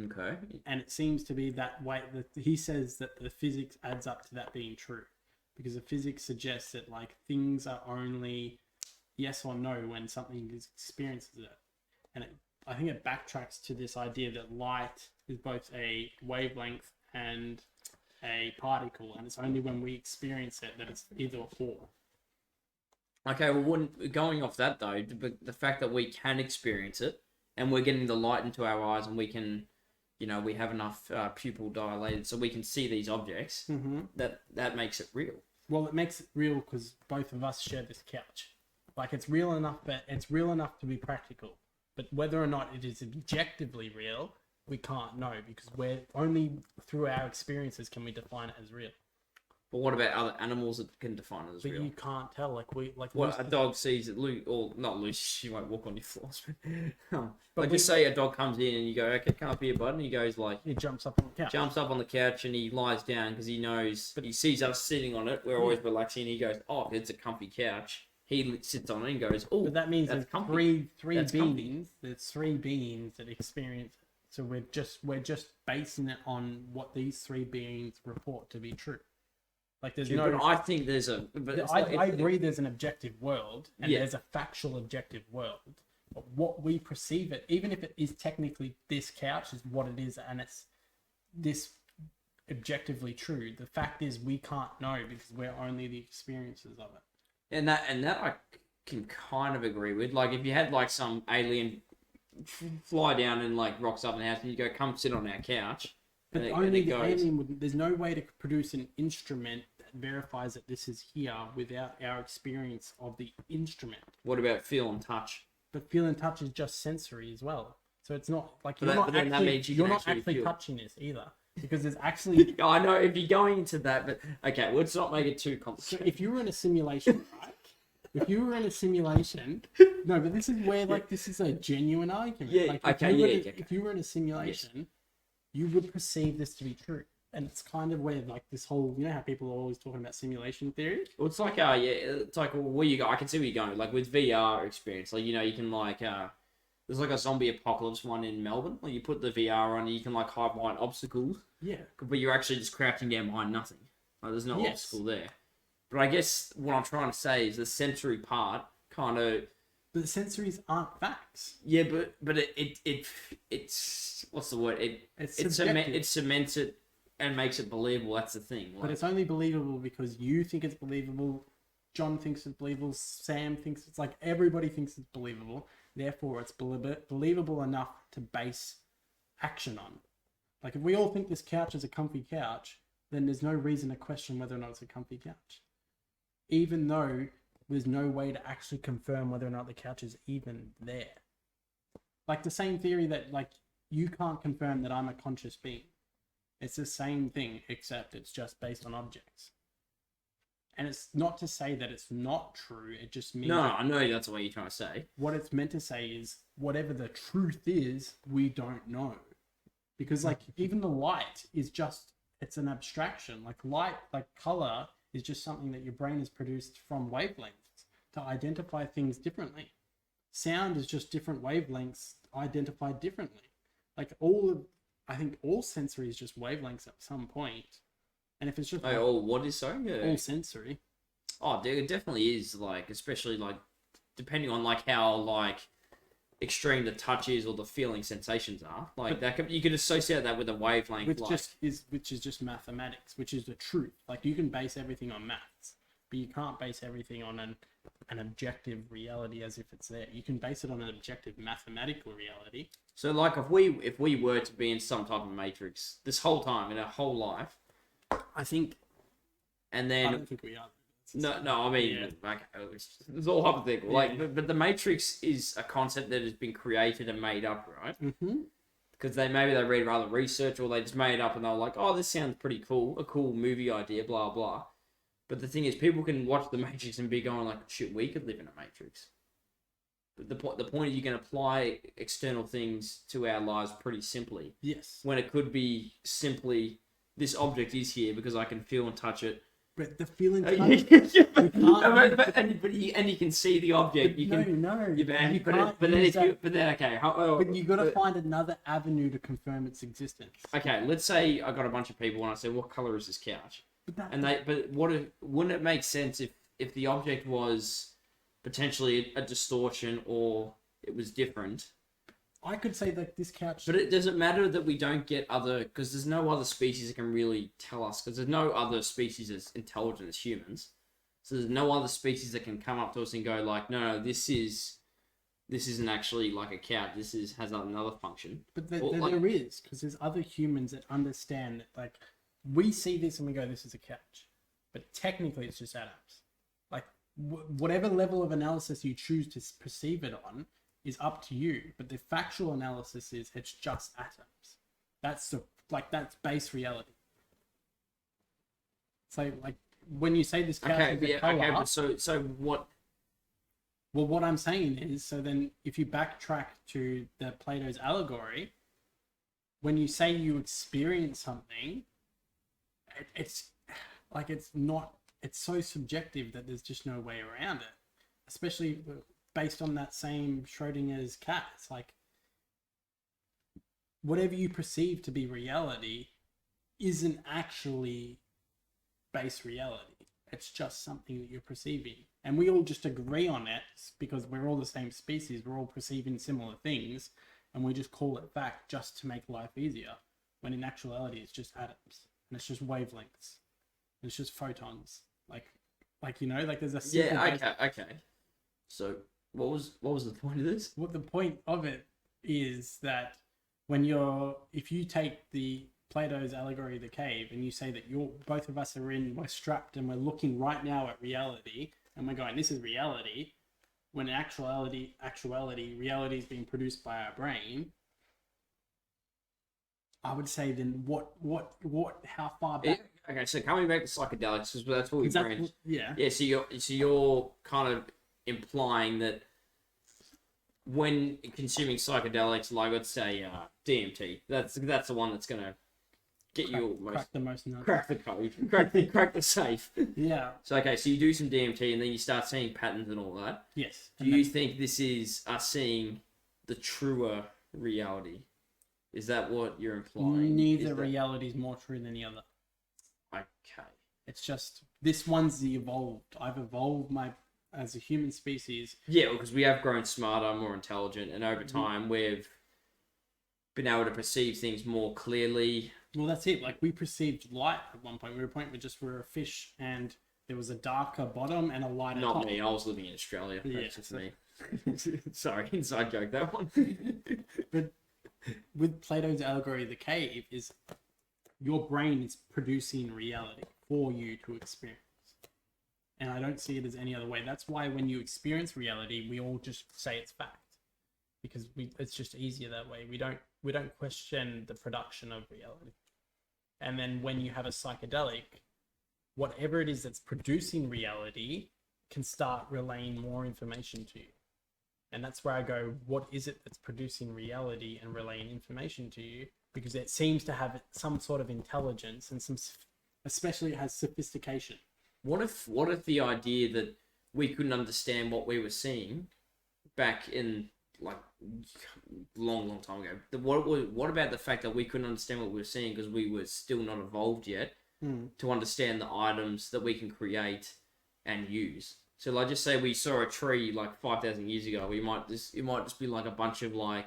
Okay. And it seems to be that way. That he says that the physics adds up to that being true, because the physics suggests that, like, things are only yes or no when something experiences it. And I think it backtracks to this idea that light is both a wavelength and a particle, and it's only when we experience it that it's either or. Okay, well, going off that though, but the fact that we can experience it, and we're getting the light into our eyes, and we can, we have enough pupil dilated so we can see these objects. Mm-hmm. That makes it real. Well, it makes it real because both of us share this couch. Like, it's real enough to be practical. But whether or not it is objectively real, we can't know, because we're only through our experiences can we define it as real. But what about other animals that can define it as But real? you can't tell. What a dog sees it, or not loose, she won't walk on your floors. But But just say a dog comes in and you go, okay, come up here, bud, and he goes like, he jumps up on the couch. jumps up on the couch and he lies down because he knows, he sees us sitting on it. We're always relaxing. And he goes, oh, it's a comfy couch. He sits on it and goes, oh, But that means that's there's comfy. three That's beings. comfy. There's 3 beings that experience it. So we're just basing it on what these 3 beings report to be true. Like, there's no. But I think there's a. But I agree. There's an objective world, and Yeah. there's a factual objective world. But what we perceive it, even if it is technically this couch is what it is, and it's this objectively true. The fact is, we can't know because we're only the experiences of it. And that I can kind of agree with. Like, if you had like some alien fly down and like rocks up in the house, and you go, come sit on our couch. But and only it the goes, alien would. There's no way to produce an instrument that verifies that this is here without our experience of the instrument. what about feel and touch? But feel and touch is just sensory as well. So it's not like But then that means you you're can not actually actually feel. touching this either, because there's actually. I know if you're going into that, but okay, let's not make it too So complicated. if you were in a simulation, right? If you were in a simulation, no, but this is where this is a genuine argument. Yeah, like, okay, if you were in a simulation, you would perceive this to be true, and it's kind of where like this whole, how people are always talking about simulation theory. Well, it's like it's like where you go. I can see where you're going. Like with VR experience, like you can like there's like a zombie apocalypse one in Melbourne. Like you put the VR on, and you can like hide behind obstacles. Yeah, But you're actually just crouching down behind nothing. Like there's no Yes. obstacle there. But I guess what I'm trying to say is the sensory part kind of. but the sensories aren't facts. Yeah, but it's what's the word? It's It subjective. cements it and makes it believable. That's the thing. But it's only believable because you think it's believable, John thinks it's believable, Sam thinks it's like everybody thinks it's believable. Therefore, it's believable enough to base action on. Like, if we all think this couch is a comfy couch, then there's no reason to question whether or not it's a comfy couch. Even though there's no way to actually confirm whether or not the couch is even there. Like the same theory that, like, you can't confirm that I'm a conscious being. It's the same thing, except it's just based on objects. And it's not to say that it's not true. It just means No, I know that's what you're trying to say. what it's meant to say is whatever the truth is, we don't know. Because like even the light is just, it's an abstraction. Like light, like color is just something that your brain has produced from wavelengths to identify things differently. Sound is just different wavelengths identified differently. Like I think all sensory is just wavelengths at some point. And if it's just What is so? Yeah. all sensory, Oh, dude, it definitely is. Like, especially like depending on like how like extreme the touch is or the feeling sensations are. Like you could associate that with a wavelength. which is just mathematics, which is the truth. Like you can base everything on maths, but you can't base everything on an objective reality as if it's there. You can base it on an objective mathematical reality. So like if we were to be in some type of matrix this whole time in our whole life, I think, and I then don't think we are. no, I mean, like, it's all hypothetical. Yeah. Like, but the Matrix is a concept that has been created and made up, right? Mm-hmm. Because maybe they read rather research or they just made it up and they were like, oh, this sounds pretty cool, a cool movie idea, blah blah. But the thing is, people can watch the Matrix and be going like, shit, we could live in a Matrix. But the point is, you can apply external things to our lives pretty simply. Yes. When it could be simply, this object is here because I can feel and touch it. But the feeling But you can see the object. okay. But you got to find another avenue to confirm its existence. Okay, let's say I got a bunch of people and I say, what color is this couch? Wouldn't it make sense if the object was potentially a distortion or it was different? I could say that this couch. But it doesn't matter that we don't get other, because there's no other species that can really tell us, because there's no other species as intelligent as humans. So there's no other species that can come up to us and go like, no, this isn't actually like a couch. Has another function. But there is, because there's other humans that understand that, like, we see this and we go, this is a couch. But technically it's just atoms. Like, whatever level of analysis you choose to perceive it on is up to you. But the factual analysis is it's just atoms. That's base reality. So, like, when you say this couch is a color, but so what? Well, what I'm saying is, so then if you backtrack to the Plato's allegory, when you say you experience something, it's so subjective that there's just no way around it, especially based on that same Schrodinger's cat. It's like, whatever you perceive to be reality isn't actually base reality. It's just something that you're perceiving. And we all just agree on it because we're all the same species. We're all perceiving similar things. And we just call it fact just to make life easier. When in actuality, it's just atoms. And it's just wavelengths. And it's just photons. Like there's a simple... Yeah, okay. So what was the point of this? Well, the point of it is that if you take the Plato's allegory of the cave and you say that both of us we're strapped and we're looking right now at reality and we're going, this is reality, when in actuality reality is being produced by our brain, I would say then how far back? Yeah, okay, so coming back to psychedelics, because that's what we've branched. Yeah. Yeah, so you're kind of implying that when consuming psychedelics, like let's say DMT, that's the one that's gonna get crack the most nuts. Crack the code, crack the safe. Yeah. So okay, so you do some DMT and then you start seeing patterns and all that. Yes. Do you think this is us seeing the truer reality? Is that what you're implying? Neither reality is more true than the other. Okay. It's just this one's evolved. I've evolved as a human species. Yeah, because we have grown smarter, more intelligent, and over time we've been able to perceive things more clearly. Well, that's it. Like, we perceived light at one point. We were a point where we're a fish and there was a darker bottom and a lighter top. Not me. I was living in Australia. That's just me. Sorry, inside joke, that one. But with Plato's allegory of the cave is your brain is producing reality for you to experience. And I don't see it as any other way. That's why when you experience reality, we all just say it's fact. Because it's just easier that way. We don't question the production of reality. And then when you have a psychedelic, whatever it is that's producing reality can start relaying more information to you. And that's where I go, what is it that's producing reality and relaying information to you? Because it seems to have some sort of intelligence and especially it has sophistication. What if the idea that we couldn't understand what we were seeing back in like long time ago? What about the fact that we couldn't understand what we were seeing because we were still not evolved yet to understand the items that we can create and use? So like, just say we saw a tree like 5,000 years ago, it might just be like a bunch of like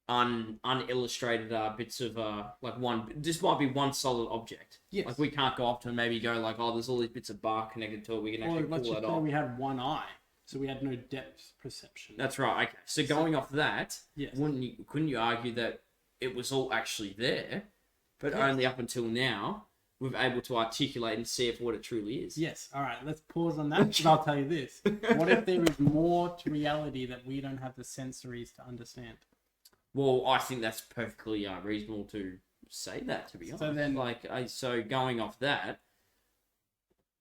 unillustrated bits of like this might be one solid object. Yes. Like we can't go off to maybe go like, oh, there's all these bits of bark connected to it. We can actually pull that off. We had one eye, so we had no depth perception. That's right. Okay. So going off that, yes. Couldn't you argue that it was all actually there, but only up until now we're able to articulate and see it for what it truly is? Yes. All right. Let's pause on that because I'll tell you this. What if there is more to reality that we don't have the sensories to understand? Well, I think that's perfectly reasonable to say that, to be honest. So then, so going off that,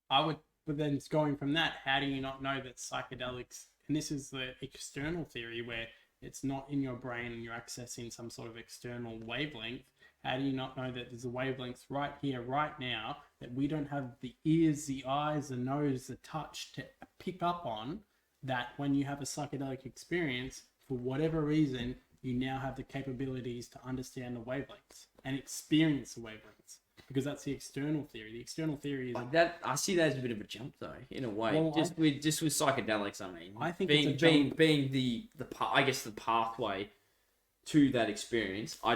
but then it's going from that, how do you not know that psychedelics, and this is the external theory where it's not in your brain and you're accessing some sort of external wavelength, how do you not know that there's a wavelength right here, right now, that we don't have the ears, the eyes, the nose, the touch to pick up on, that when you have a psychedelic experience, for whatever reason, you now have the capabilities to understand the wavelengths and experience the wavelengths, because that's the external theory. The external theory is like that. I see that as a bit of a jump, though, in a way. Well, just with psychedelics, I mean, I think being the I guess the pathway to that experience. I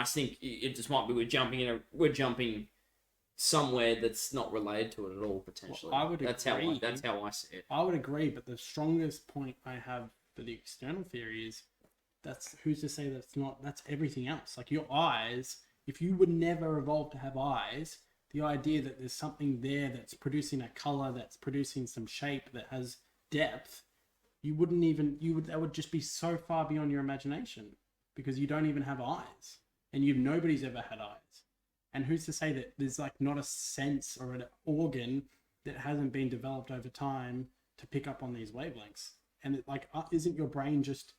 think it just might be we're jumping somewhere that's not related to it at all potentially. Well, I would that's agree. That's how I see it. I would agree, but the strongest point I have for the external theory is that's who's to say that's everything else. Like your eyes, if you would never evolve to have eyes, the idea that there's something there that's producing a color, that's producing some shape, that has depth, that would just be so far beyond your imagination because you don't even have eyes and nobody's ever had eyes. And who's to say that there's like not a sense or an organ that hasn't been developed over time to pick up on these wavelengths? And isn't your brain just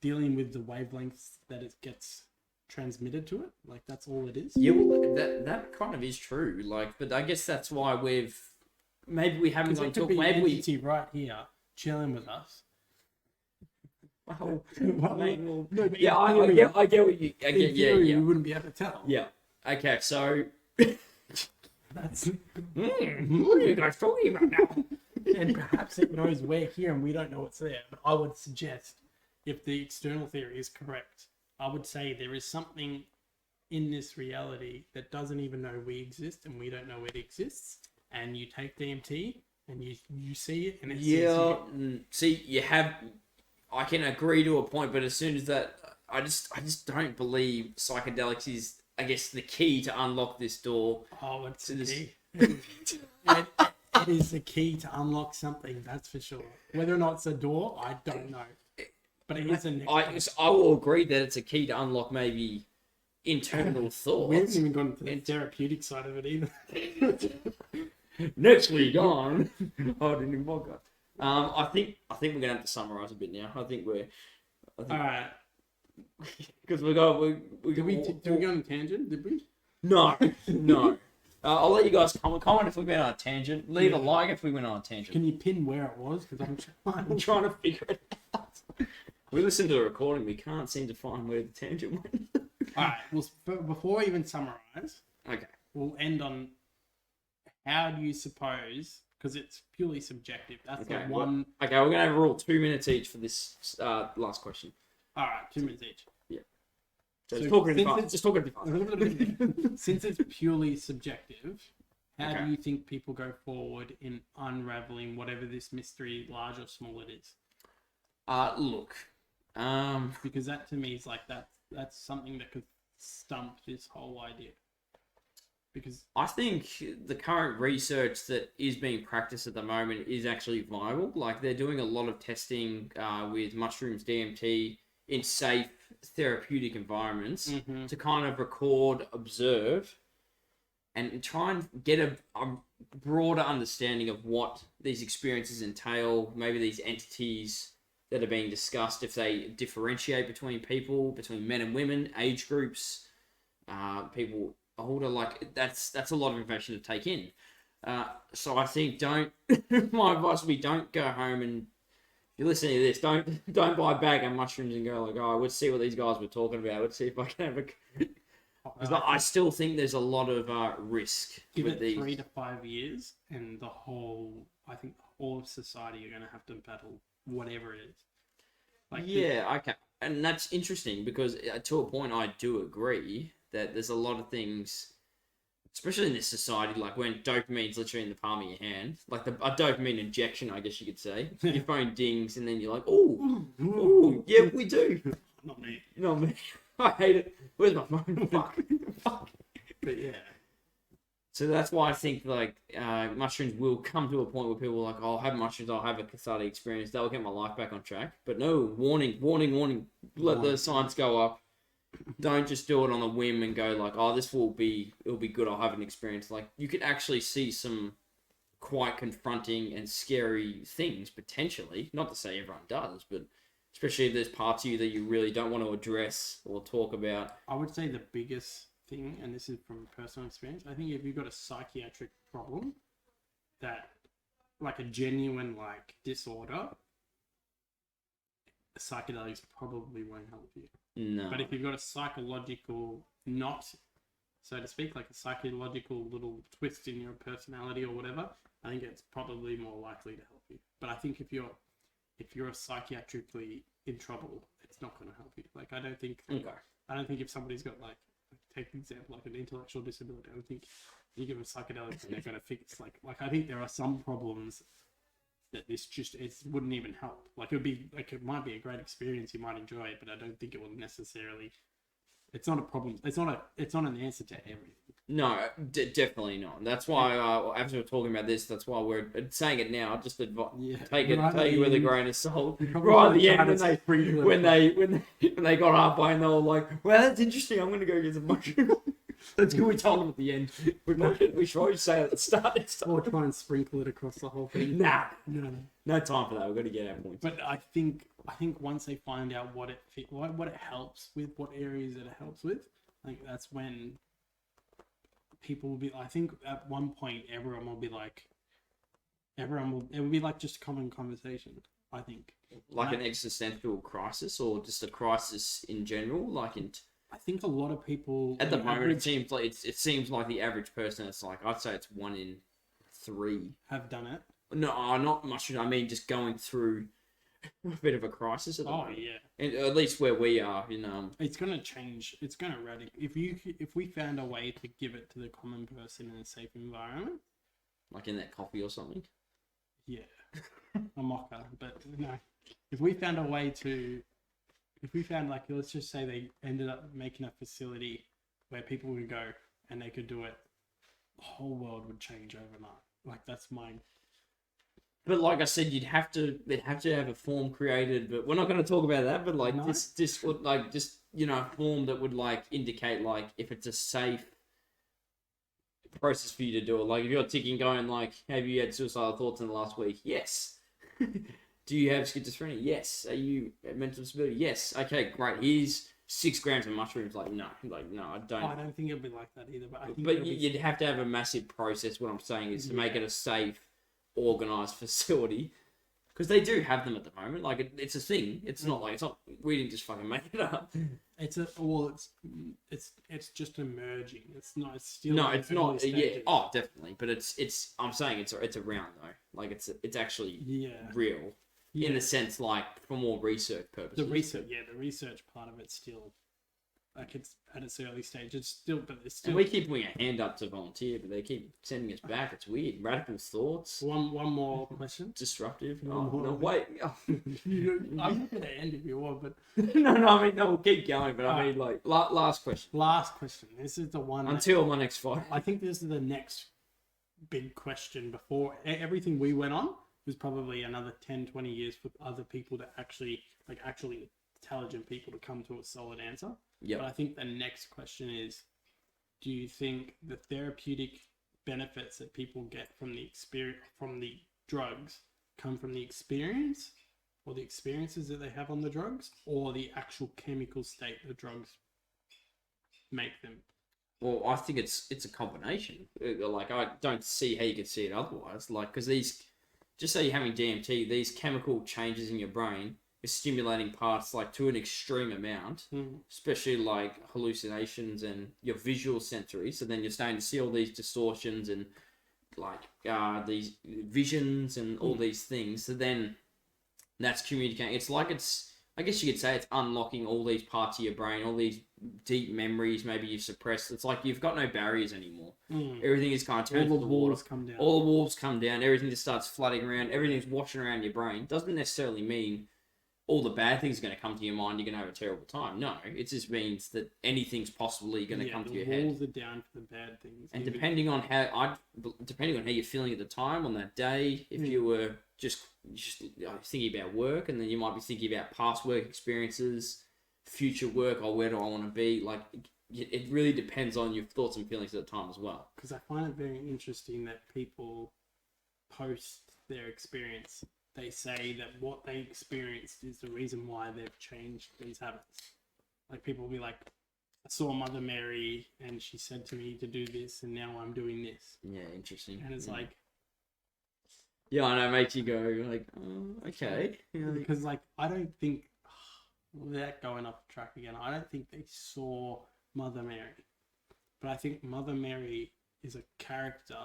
dealing with the wavelengths that it gets transmitted to it? Like that's all it is. Yeah, well, that kind of is true. Like, but I guess that's why we haven't gone to maybe we entity right here chilling with us. Well, no, yeah, I get what you. We wouldn't be able to tell. Yeah. Okay, so that's what are you guys talking about now? And perhaps it knows we're here and we don't know what's there. But I would suggest, if the external theory is correct, I would say there is something in this reality that doesn't even know we exist and we don't know it exists. And you take DMT and you see it and it see, you have. I can agree to a point, but as soon as that, I just don't believe psychedelics is, I guess, the key to unlock this door. Oh, it's the key. It is the key to unlock something, that's for sure. Whether or not it's a door, I don't know. But it is a next I will agree that it's a key to unlock maybe internal thoughts. We haven't even gone to the therapeutic side of it either. Next week on Holding in Podcast. I think we're gonna have to summarize a bit now. I think all right. Because we did we go on a tangent? Did we? No. I'll let you guys comment if we went on a tangent. Leave a like if we went on a tangent. Can you pin where it was? Because I'm trying to figure it out. We listened to the recording. We can't seem to find where the tangent went. All right. Well, before we even summarize, okay, we'll end on how do you suppose? Because it's purely subjective. That's the one. Okay, we're gonna rule 2 minutes each for this last question. All right, 2 minutes each. Yeah. So just talking fast. Since it's purely subjective, how do you think people go forward in unraveling whatever this mystery, large or small, it is? Look. Because that to me is like that's something that could stump this whole idea. Because I think the current research that is being practiced at the moment is actually viable. Like they're doing a lot of testing with mushrooms, DMT in safe therapeutic environments to kind of record, observe, and try and get a broader understanding of what these experiences entail. Maybe these entities that are being discussed, if they differentiate between people, between men and women, age groups, people older, like that's a lot of information to take in. So I think my advice would be don't go home and, if you're listening to this, don't buy a bag of mushrooms and go like, oh, let's see what these guys were talking about. Let's see if I can have a... Because I still think there's a lot of risk. Give it 3 to 5 years and I think all of society are going to have to battle whatever it is. Okay. And that's interesting because to a point I do agree that there's a lot of things, especially in this society, like when dopamine's literally in the palm of your hand, like a dopamine injection, I guess you could say. Your phone dings and then you're like, oh, yeah, we do. Not me. I hate it. Where's my phone? Fuck. But yeah. So that's why I think like mushrooms will come to a point where people are like, oh, I'll have mushrooms, I'll have a cathartic experience, that'll get my life back on track. But no, warning. Let the science go up. Don't just do it on a whim and go like, oh, it'll be good, I'll have an experience. Like you could actually see some quite confronting and scary things potentially. Not to say everyone does, but especially if there's parts of you that you really don't want to address or talk about. I would say the biggest thing, and this is from personal experience, I think if you've got a psychiatric problem, that like a genuine like disorder, psychedelics probably won't help you. No. But if you've got a psychological knot, so to speak, like a psychological little twist in your personality or whatever, I think it's probably more likely to help you. But I think if you're if you're psychiatrically in trouble, it's not going to help you. Like, I don't think if somebody's got like, take an example, like an intellectual disability, I don't think you give them psychedelics and they're going to fix like I think there are some problems that this just it wouldn't even help. Like it would be like it might be a great experience, you might enjoy it, but I don't think it will necessarily. It's not a problem. It's not an answer to everything. No, definitely not. That's why, as we're talking about this, that's why we're saying it now. Just take it with a grain of salt. Right at the end, when they got halfway and they were like, "Well, that's interesting. I'm gonna go get some mushrooms." That's good. We told them at the end. We should always say at the start. Or try and sprinkle it across the whole thing. No time for that. We've got to get our points. But I think once they find out what it helps with, what areas it helps with, I think that's when people will be. I think at one point everyone will be like, it will be like just common conversation. I think like an existential crisis or just a crisis in general, like in. I think a lot of people at the moment it seems like the average person. It's like I'd say it's 1 in 3 have done it. No, not much. I mean, just going through a bit of a crisis at the moment. Yeah, and at least where we are, it's gonna change. It's gonna radical. If we found a way to give it to the common person in a safe environment, like in that coffee or something. Yeah, a mocha. But no, if we found a way to. If we found, like, let's just say they ended up making a facility where people would go and they could do it, the whole world would change overnight. Like, that's mine. But like I said, they'd have to have a form created, but we're not going to talk about that. But like this would like just a form that would like indicate like if it's a safe process for you to do it. Like if you're ticking going like, have you had suicidal thoughts in the last week? Yes. Do you have schizophrenia? Yes. Are you mental disability? Yes. Okay, great. Here's 6 grams of mushrooms. Like, no, I don't. I don't think it'd be like that either. But I think you'd have to have a massive process. What I'm saying is to make it a safe, organized facility, because they do have them at the moment. Like, it's a thing. It's not like we didn't just fucking make it up. It's just emerging. It's not. It's still. No, it's not. Yeah. Oh, definitely. But it's. I'm saying it's around though. Like it's actually real. Yeah. In the sense, like, for more research purposes. The research part of it's still, like, it's at its early stage. It's still. And we keep putting a hand up to volunteer, but they keep sending us back. It's weird. Radical thoughts. One more question. Disruptive. No, wait. I'm not going to end if you want, but... No, I mean, no, we'll keep going, but I mean, like, last question. Last question. This is the one... Until my next fight. I think this is the next big question before everything we went on. Was probably another 10, 20 years for other people to actually intelligent people to come to a solid answer. Yeah. But I think the next question is, do you think the therapeutic benefits that people get from the experience, from the drugs, come from the experience or the experiences that they have on the drugs, or the actual chemical state the drugs make them? Well, I think it's a combination. Like, I don't see how you could see it otherwise. Like, because just say you're having DMT, these chemical changes in your brain is stimulating parts like to an extreme amount, especially like hallucinations and your visual sensory. So then you're starting to see all these distortions and like these visions and all these things. So then that's communicating. It's like I guess you could say it's unlocking all these parts of your brain, all these deep memories maybe you've suppressed. It's like you've got no barriers anymore. Everything is kind of turned to the water. All the walls come down. Everything just starts flooding around. Everything's washing around your brain. Doesn't necessarily mean all the bad things are going to come to your mind. You're going to have a terrible time. No, it just means that anything's possibly going to come to your head. The walls are down for the bad things. And depending on how you're feeling at the time on that day, if you were just thinking about work, and then you might be thinking about past work experiences, future work, or where do I want to be? Like, it really depends on your thoughts and feelings at the time as well. Because I find it very interesting that people post their experience. They say that what they experienced is the reason why they've changed these habits. Like, people will be like, I saw Mother Mary and she said to me to do this, and now I'm doing this. Yeah, interesting. And it's like... Yeah, I know, it makes you go, like, oh, okay. Because, like, I don't think... Without going off track again, I don't think they saw Mother Mary. But I think Mother Mary is a character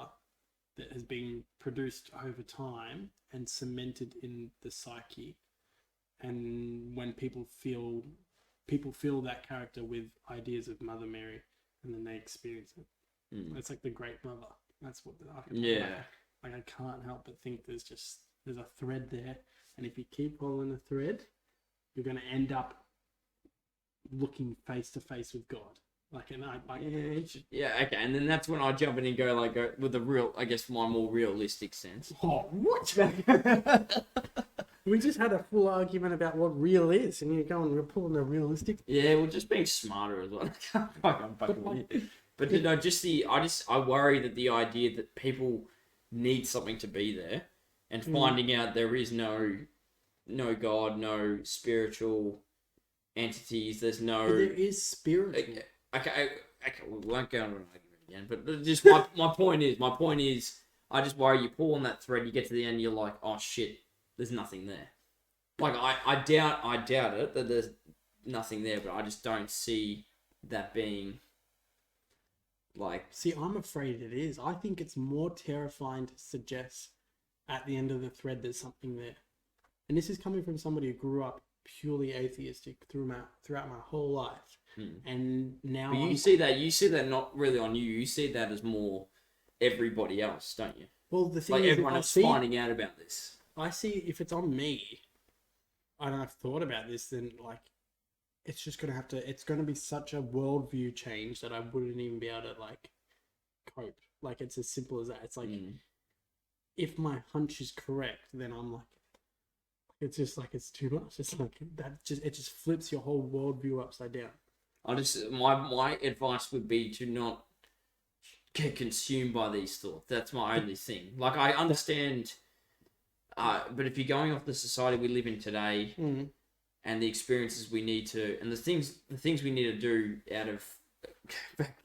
that has been produced over time and cemented in the psyche. And when people feel that character with ideas of Mother Mary, and then they experience it. It's like the Great Mother. That's what the archetype. Like I can't help but think there's a thread there, and if you keep pulling the thread, you're going to end up looking face to face with God. Like, and okay, and then that's when I jump in and go with the real, I guess, my more realistic sense. Oh, what? We just had a full argument about what real is, and we're pulling the realistic. Yeah, we're just being smarter as well. But you know, I worry that the idea that people need something to be there, and finding out there is no God, no spiritual entities. There's no. But there is spiritual. Okay, we won't go on an argument again. But just my point is, I just worry you pull on that thread, you get to the end, you're like, oh shit, there's nothing there. Like I doubt it that there's nothing there, but I just don't see that being. Like, see, I'm afraid it is. I think it's more terrifying to suggest at the end of the thread there's something there. And this is coming from somebody who grew up purely atheistic throughout my whole life. And now you see that not really on you. You see that as more everybody else, don't you? Well, the thing like is, everyone is finding out about this. I see if it's on me, and I've thought about this, then like it's just gonna it's gonna be such a worldview change that I wouldn't even be able to like cope. Like it's as simple as that. It's like if my hunch is correct, then I'm like, it's just like it's too much. It's like it just flips your whole worldview upside down. My advice would be to not get consumed by these thoughts. That's my only thing. Like I understand, but if you're going off the society we live in today. And the experiences we need to, and the things we need to do out of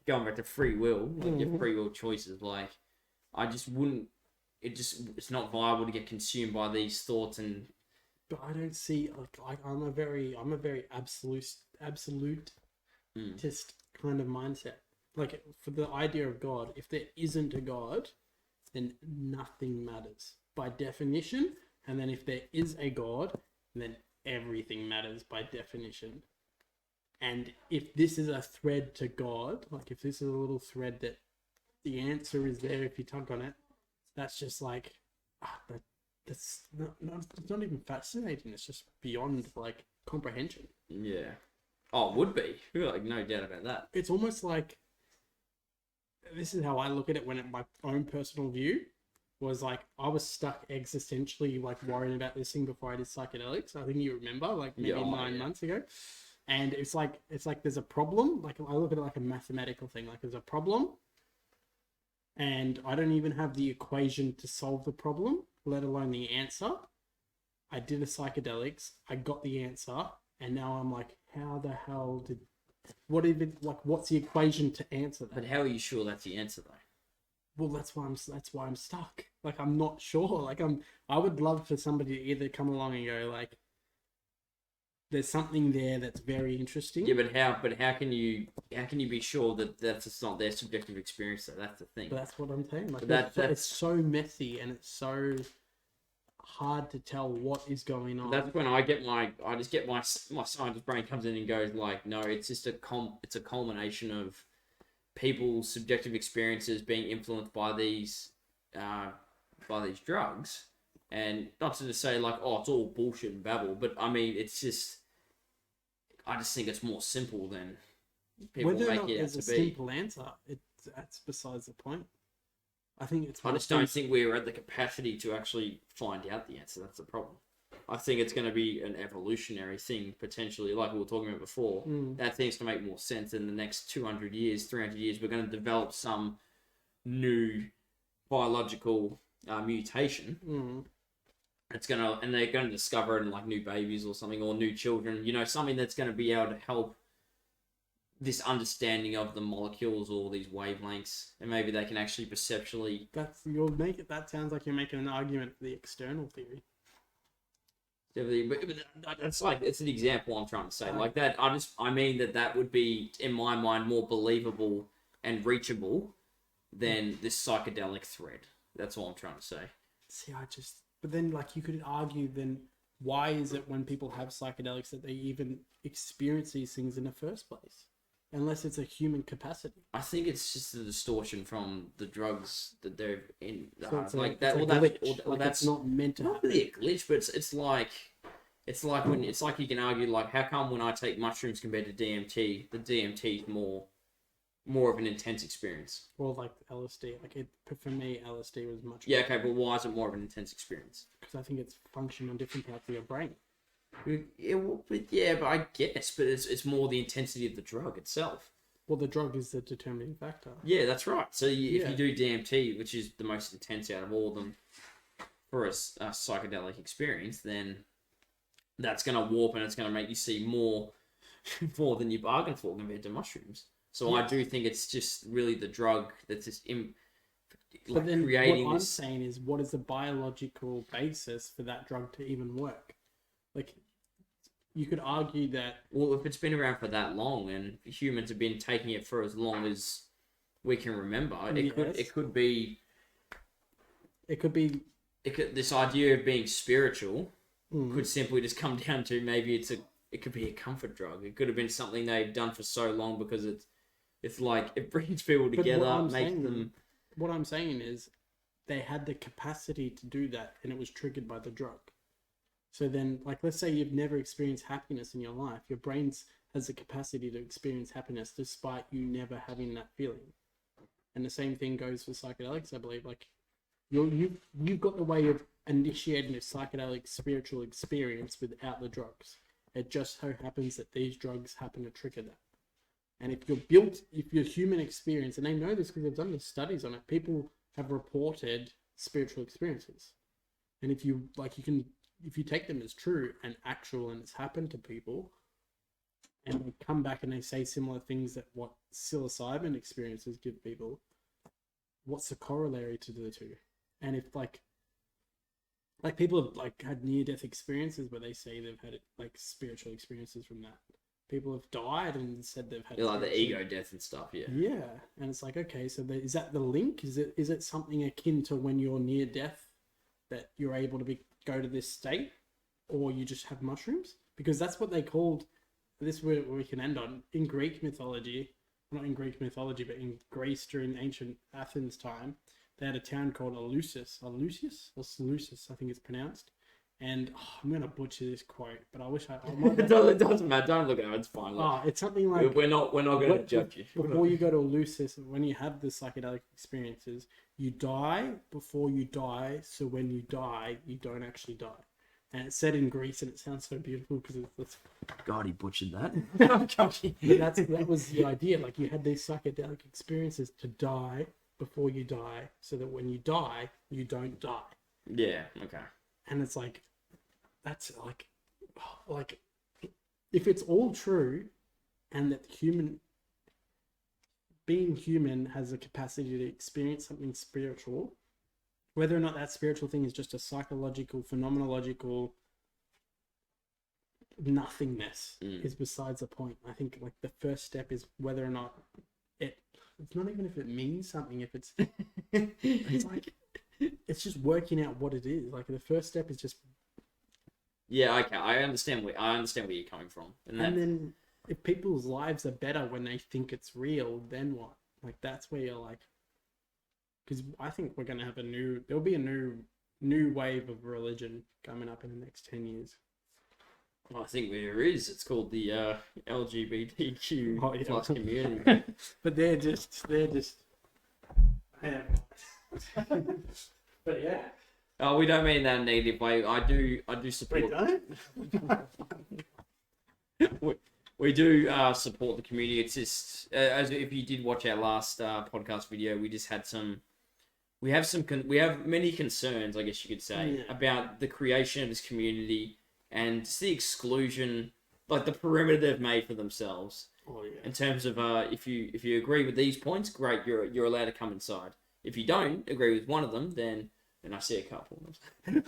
going back to free will, like your free will choices. Like, I just wouldn't. It's not viable to get consumed by these thoughts and. But I don't see like I'm a very absolutist kind of mindset. Like for the idea of God, if there isn't a God, then nothing matters by definition. And then if there is a God, then everything matters by definition. And if this is a thread to God, like if this is a little thread that the answer is there if you tug on it, that's just like that's it's not even fascinating. It's just beyond like comprehension. Yeah. Oh, it would be. Like no doubt about that. It's almost like this is how I look at it my own personal view. Was like I was stuck existentially like worrying about this thing before I did psychedelics. I think you remember, like maybe 9 months ago. And it's like there's a problem. Like I look at it like a mathematical thing. Like there's a problem, and I don't even have the equation to solve the problem, let alone the answer. I did a psychedelics. I got the answer, and now I'm like, how the hell what's the equation to answer that? But how are you sure that's the answer though? Well, that's why I'm stuck. Like I'm not sure. Like I would love for somebody to either come along and go like, there's something there that's very interesting. Yeah, but how can you be sure that that's just not their subjective experience though? That's the thing. But that's what I'm saying. Like it's so messy and it's so hard to tell what is going on. That's when I just get my scientist brain comes in and goes like, no, it's just it's a culmination of people's subjective experiences being influenced by these drugs, and not to say like, oh, it's all bullshit and babble, but I mean, I just think it's more simple than people make it out to be. Whether or not there's a simple answer, that's besides the point. I think it's. I just don't think we're at the capacity to actually find out the answer. That's the problem. I think it's going to be an evolutionary thing, potentially, like we were talking about before. That seems to make more sense in the next 200 years, 300 years. We're going to develop some new biological mutation. And they're going to discover it in like new babies or something, or new children. You know, something that's going to be able to help this understanding of the molecules or these wavelengths, and maybe they can actually perceptually. That sounds like you're making an argument for the external theory. But that's like, it's an example I'm trying to say. Like that, I mean that would be, in my mind, more believable and reachable than this psychedelic thread. That's all I'm trying to say. See, but then like you could argue then why is it when people have psychedelics that they even experience these things in the first place? Unless it's a human capacity. I think it's just the distortion from the drugs that they're in. So it's like it's that, a or glitch. that, or Like, that's it's not meant to not happen. really a glitch, but it's like when it's like you can argue like how come when I take mushrooms compared to DMT, the DMT is more of an intense experience. Or like LSD. For me, LSD was much. Yeah, okay, but why is it more of an intense experience? Because I think it's function on different parts of your brain. But I guess, but it's more the intensity of the drug itself. Well, the drug is the determining factor. Yeah, that's right. So if you do DMT, which is the most intense out of all of them for a psychedelic experience, then that's going to warp and it's going to make you see more than you bargained for compared to mushrooms. So I do think it's just really the drug that's just but then creating what I'm this. saying is, what is the biological basis for that drug to even work? Like, you could argue that... Well, if it's been around for that long and humans have been taking it for as long as we can remember, it could be... This idea of being spiritual could simply just come down to maybe it could be a comfort drug. It could have been something they've done for so long because it's like it brings people together, makes them... What I'm saying is they had the capacity to do that and it was triggered by the drug. So then, like, let's say you've never experienced happiness in your life. Your brain has the capacity to experience happiness despite you never having that feeling. And the same thing goes for psychedelics, I believe. Like, you've got the way of initiating a psychedelic spiritual experience without the drugs. It just so happens that these drugs happen to trigger that. And if your human experience, and they know this because they've done the studies on it, people have reported spiritual experiences. And if you take them as true and actual and it's happened to people, and they come back and they say similar things that what psilocybin experiences give people, what's the corollary to the two? And if like people have like had near-death experiences where they say they've had like spiritual experiences from that. People have died and said they've had like the ego death and stuff, yeah. Yeah, and it's like, okay, so is that the link? Is it something akin to when you're near death that you're able to go to this state, or you just have mushrooms? Because that's what they called. This where we can end on in Greek mythology, not in Greek mythology, but in Greece during ancient Athens time, they had a town called Eleusis, I think it's pronounced. And I'm gonna butcher this quote, but I wish I might. It doesn't matter. Don't look at it. It's fine. Look. It's something like we're not going to judge you. Before you go to Eleusis, when you have the psychedelic experiences, you die before you die. So when you die, you don't actually die. And it's said in Greece, and it sounds so beautiful because it's. God, he butchered that. That was the idea. Like you had these psychedelic experiences to die before you die, so that when you die, you don't die. Yeah. Okay. And it's like, that's like, if it's all true, and that being human has the capacity to experience something spiritual, whether or not that spiritual thing is just a psychological, phenomenological nothingness is besides the point. I think like the first step is whether or not it's not even if it means something, if it's like, it's just working out what it is. Like the first step is just. Yeah, okay. I understand where you're coming from. And then if people's lives are better when they think it's real, then what? Like that's where you're like, because I think we're gonna have there'll be a new wave of religion coming up in the next 10 years. Well, I think there is. It's called the LGBTQ plus community. But they're just. Yeah. But yeah. Oh, we don't mean that in a negative way. I do support. We don't? we do support the community. It's just as if you did watch our last podcast video, we just had we have many concerns, I guess you could say, about the creation of this community and just the exclusion, like the perimeter they've made for themselves. Oh yeah. In terms of if you agree with these points, great, you're allowed to come inside. If you don't agree with one of them, then I see a couple. I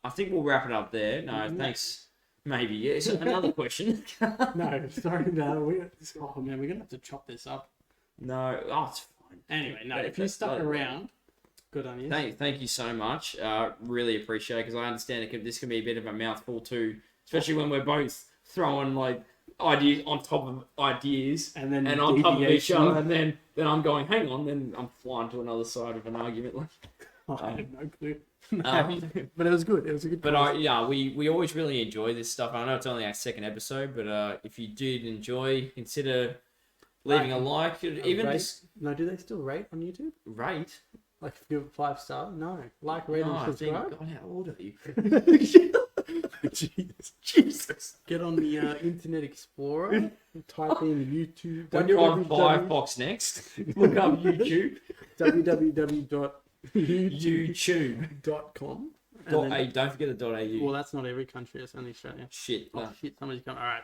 think we'll wrap it up there. No, thanks. Maybe. Yeah. So another question. No, sorry, no. We're gonna have to chop this up. No, it's fine. Anyway, no, if you stuck around, good on you. Thank you so much. Really appreciate it, because I understand this can be a bit of a mouthful too, especially when we're both throwing like ideas on top of ideas and on top of each other, and then I'm going, hang on, then I'm flying to another side of an argument. I have no clue. But it was good. It was a good. But we always really enjoy this stuff. I know it's only our second episode, but if you did enjoy, consider leaving a like. Even just no, do they still rate on YouTube? Rate. Like if you give it 5-star? No. Like, rate, and subscribe? God, how old are you? Jesus. Get on the Internet Explorer, type in YouTube. When you're on Firefox next, look up YouTube. www.youtube.com. Don't forget the .au. Well, that's not every country. It's only Australia. Shit. Oh, shit. Somebody's coming. All right.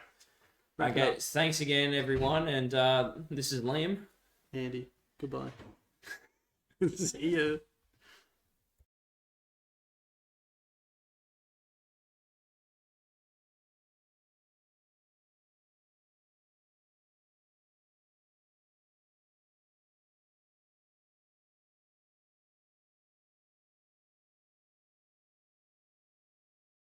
Okay, thanks again, everyone. And this is Liam. Andy. Goodbye. See ya.